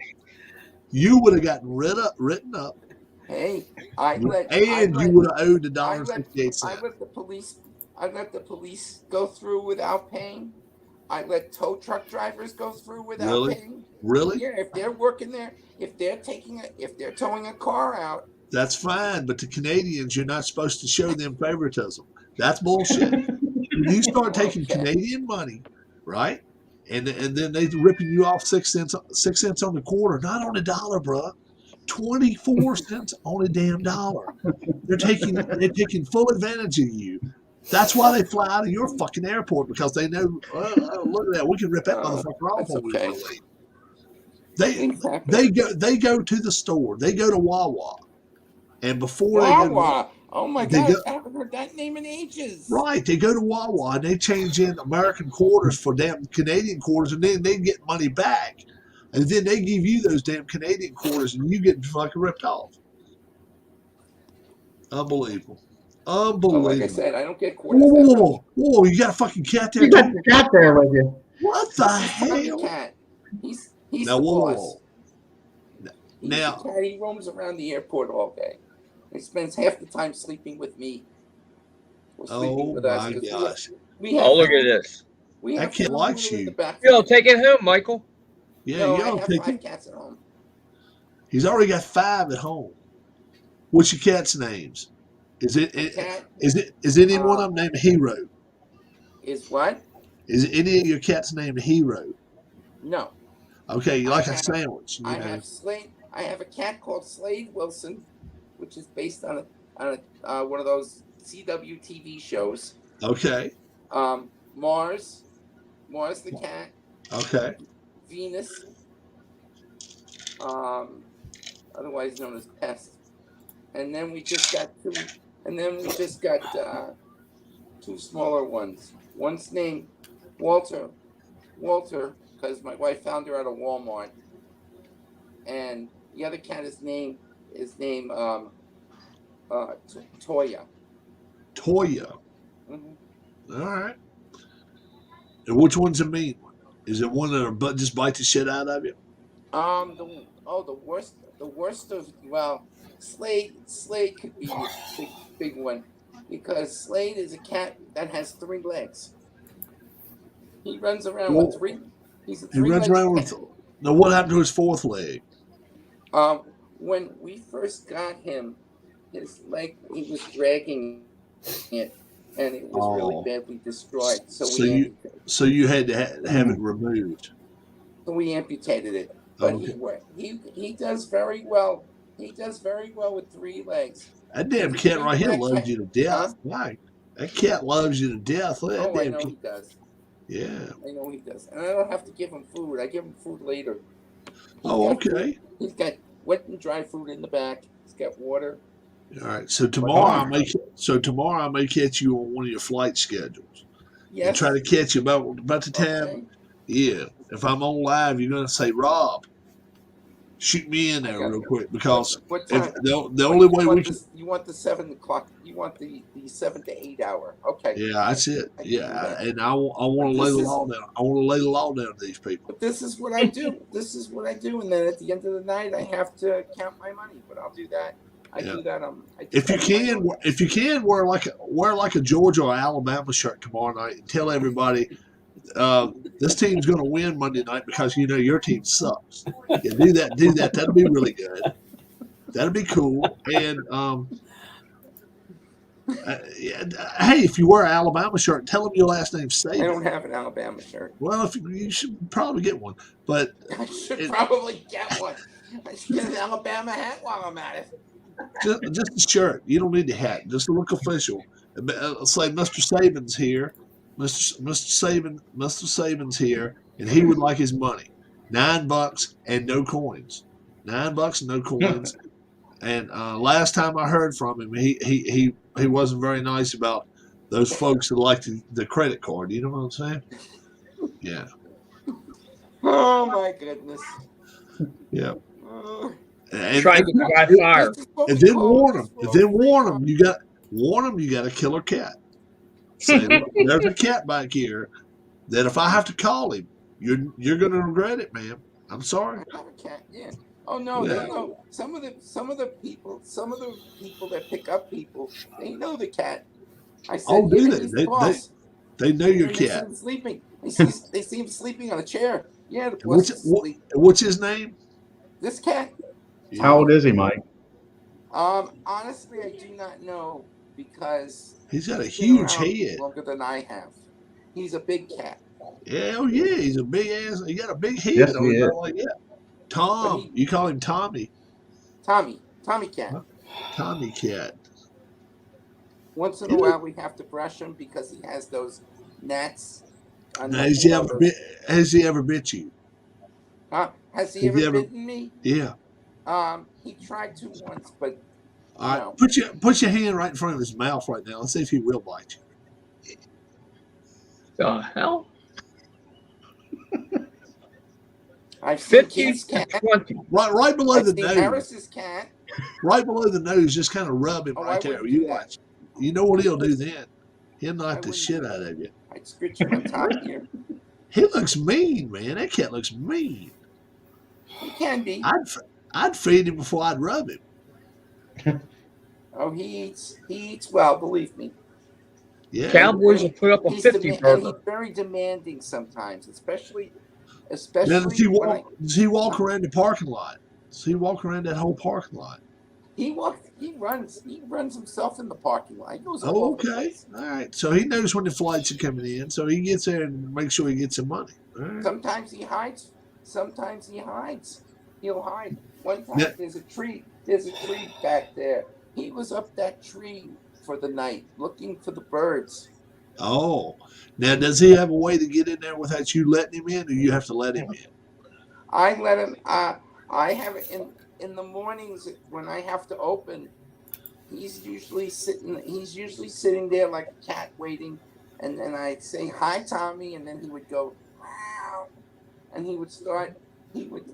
You would have gotten written up. Hey, you would have owed the $1.68. I let the police go through without paying. I let tow truck drivers go through without paying. Really? Yeah, if they're working there, if they're towing a car out. That's fine, but to Canadians, you're not supposed to show them favoritism. That's bullshit. When you start taking Canadian money, right, and then they ripping you off 6 cents on the quarter, not on a dollar, bro. 24 cents on a damn dollar. They're taking full advantage of you. That's why they fly out of your fucking airport, because they know, look at that, we can rip that motherfucker off when we want to leave. They go to the store, they go to Wawa, and before they go Wawa. Oh my God, I haven't heard that name in ages. Right, they go to Wawa and they change in American quarters for damn Canadian quarters, and then they get money back. And then they give you those damn Canadian quarters and you get fucking ripped off. Unbelievable. Well, like I said, I don't get quarters. Whoa, you got a fucking cat there? You got the cat there with you. What the hell? Cat. He's now, the boss. Now, he roams around the airport all day. He spends half the time sleeping with me. Oh my gosh. Look at this. That kid likes you. You don't take it home, Michael. Yeah, no, you don't I have take 5 it. cats at home. He's already got 5 at home. What's your cat's names? Is any one of them named Hero? Is what? Is any of your cats named Hero? No. Okay, you like a sandwich. I have Slade. I have a cat called Slade Wilson, which is based on one of those CW TV shows. Okay. Mars the cat. Okay. Venus, otherwise known as Pest, and then we just got 2 smaller ones. One's named Walter, because my wife found her at a Walmart, and the other cat is named Toya. Toya. Mm-hmm. All right. And which one's a mean one? Is it one that just bite the shit out of you? The worst of Slade could be a big one, because Slade is a cat that has 3 legs. He runs around with 3. He's a 3-legged He runs around with. Now, what happened to his 4th leg? When we first got him, his leg, he was dragging it, and it was really badly destroyed. So you had to have it removed. So we amputated it. But he does very well He does very well with 3 legs. That damn He's a cat right here 3-leg loves cat. you to death. Huh? Right. That cat loves you to death. Look at that Oh, I damn know cat. he does. Yeah. I know he does. And I don't have to give him food. I give him food later. He's Oh, got food. okay. He's got wet and dry food in the back. He's got water. All right. So tomorrow I may catch you on one of your flight schedules and Yes. try to catch you about the time. Okay. Yeah. If I'm on live, you're gonna say, Rob, shoot me in there real quick, because What if time? the only way we can. You want the 7 o'clock? You want the 7 to 8 hour? Okay. Yeah, that's it. I can do Yeah, that. and I want to lay the law down. I want to lay the law down to these people. But this is what I do. This is what I do, and then at the end of the night, I have to count my money. But I'll do that. I do that. If you can wear like a Georgia or Alabama shirt tomorrow night and tell everybody this team's going to win Monday night because you know your team sucks. Yeah, do that. That'll be really good. That'll be cool. And hey, if you wear an Alabama shirt, tell them your last name's Saban. I don't have an Alabama shirt. Well, you should probably get one. But I should probably get one. I should get an Alabama hat while I'm at it. Just a shirt. You don't need the hat. Just look official. Say Mr. Saban's here. Mr. Saban's here, and he would like his money. $9 and no coins. $9 and no coins. And last time I heard from him, he wasn't very nice about those folks that like the credit card. You know what I'm saying? Yeah. Oh my goodness. Yeah. And try to get the guy fired. And then warn him. And then warn him. You got a killer cat. Say, look, there's a cat back here that if I have to call him, you're going to regret it, ma'am. I'm sorry. I have a cat. Yeah. Oh no, they know some of the people that pick up people, they know the cat. I said, oh, do they? They know your cat. They see him sleeping. They see him sleeping on a chair. Yeah, the boss is asleep. What's his name? This cat. How old is he, Mike? Honestly, I do not know because he's got a huge head. Longer than I have. He's a big cat. Hell yeah, he's a big ass. He got a big head. Yes, he is. Like that. Tom, you call him Tommy. Tommy cat. Tommy cat. Once in a while, we have to brush him because he has those gnats. Now, has he ever bit you? Huh? Has he ever bitten me? Yeah. He tried to once, but all right. Put your hand right in front of his mouth right now. Let's see if he will bite you. The hell? I've seen Keith's cat. Right below the nose. Harris's cat. Right below the nose, just kind of rub him right there. You watch. You know what he'll do then? He'll knock the shit out of you. I'd scratch him on top here. He looks mean, man. That cat looks mean. He can be. I'd feed him before I'd rub him. Oh, he eats well, believe me. Yeah. Cowboys will put up a 50 burger. He's very demanding sometimes, especially. Now, does he walk around the parking lot? Does he walk around that whole parking lot? He runs himself in the parking lot. He goes all over the place. All right. So he knows when the flights are coming in, so he gets there and makes sure he gets some money. All right. Sometimes he hides. He'll hide. One time there's a tree back there. He was up that tree for the night looking for the birds. Oh. Now, does he have a way to get in there without you letting him in, or you have to let him in? I let him. I have it in the mornings when I have to open. He's usually sitting there like a cat waiting, and then I'd say hi, Tommy, and then he would go, wow, and he would start.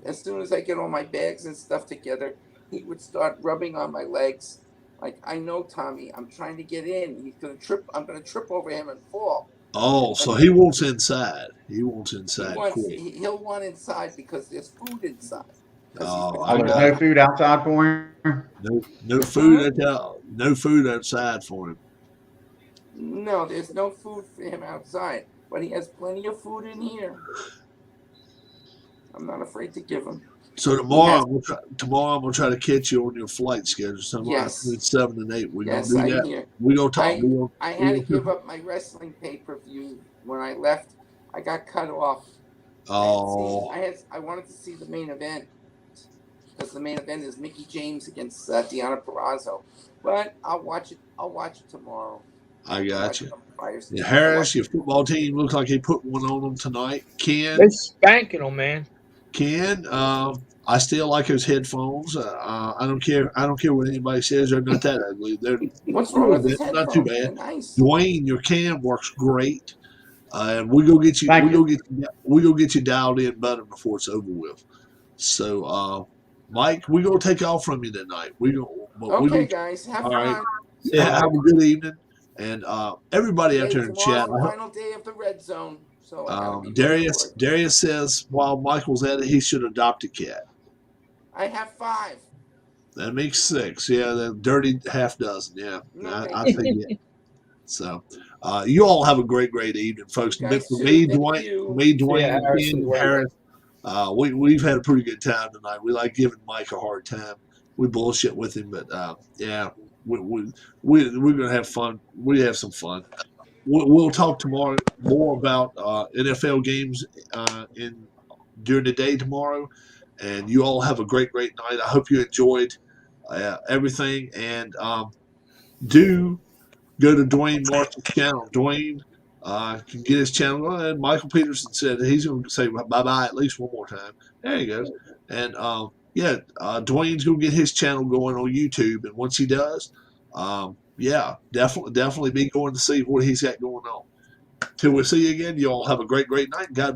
As soon as I get all my bags and stuff together, he would start rubbing on my legs. Like, I know, Tommy, I'm trying to get in. He's gonna trip. I'm gonna trip over him and fall. Oh, so he wants inside. He wants inside. He'll want inside because there's food inside. Oh, there's no food outside for him. No food no food outside for him. No, there's no food for him outside, but he has plenty of food in here. I'm not afraid to give him. So tomorrow I'm gonna try to catch you on your flight schedule. Somewhere between 7 and 8. We're gonna do that. Here. We're gonna talk. I had to give up my wrestling pay-per-view when I left. I got cut off. Oh. I wanted to see the main event. because the main event is Mickey James against Deonna Purrazzo. But I'll watch it. I'll watch it tomorrow. I got you. Fires. Yeah, Harris, your football team looks like he put one on them tonight. Ken, They're spanking them, man. Ken, I still like his headphones. I don't care. I don't care what anybody says. They're not that ugly. They're What's wrong with his not too headphones? bad. They're nice. Dwayne, your cam works great. And we go get you. Thank We go get you dialed in better before it's over with. So, Mike, we gonna take off from you tonight. Okay, guys, have all fun. right. Yeah, have a good evening, and everybody out there in Tomorrow's chat. the final day of the red zone. So I gotta be Darius says while Michael's at it, he should adopt a cat. I have 5. That makes 6. Yeah, the dirty half dozen. Yeah, I think it. So, you all have a great evening, folks. For me, Dwayne, and Ken, Harris, we've had a pretty good time tonight. We like giving Mike a hard time. We bullshit with him, but yeah, we're gonna have fun. We have some fun. We'll talk tomorrow more about NFL games during the day tomorrow, and you all have a great night. I hope you enjoyed everything, and do go to Dwayne Marshall's channel. Dwayne can get his channel. And Michael Peterson said that he's going to say bye-bye at least one more time. There he goes. And, Dwayne's going to get his channel going on YouTube. And once he does, definitely be going to see what he's got going on. Till we see you again, you all have a great night. God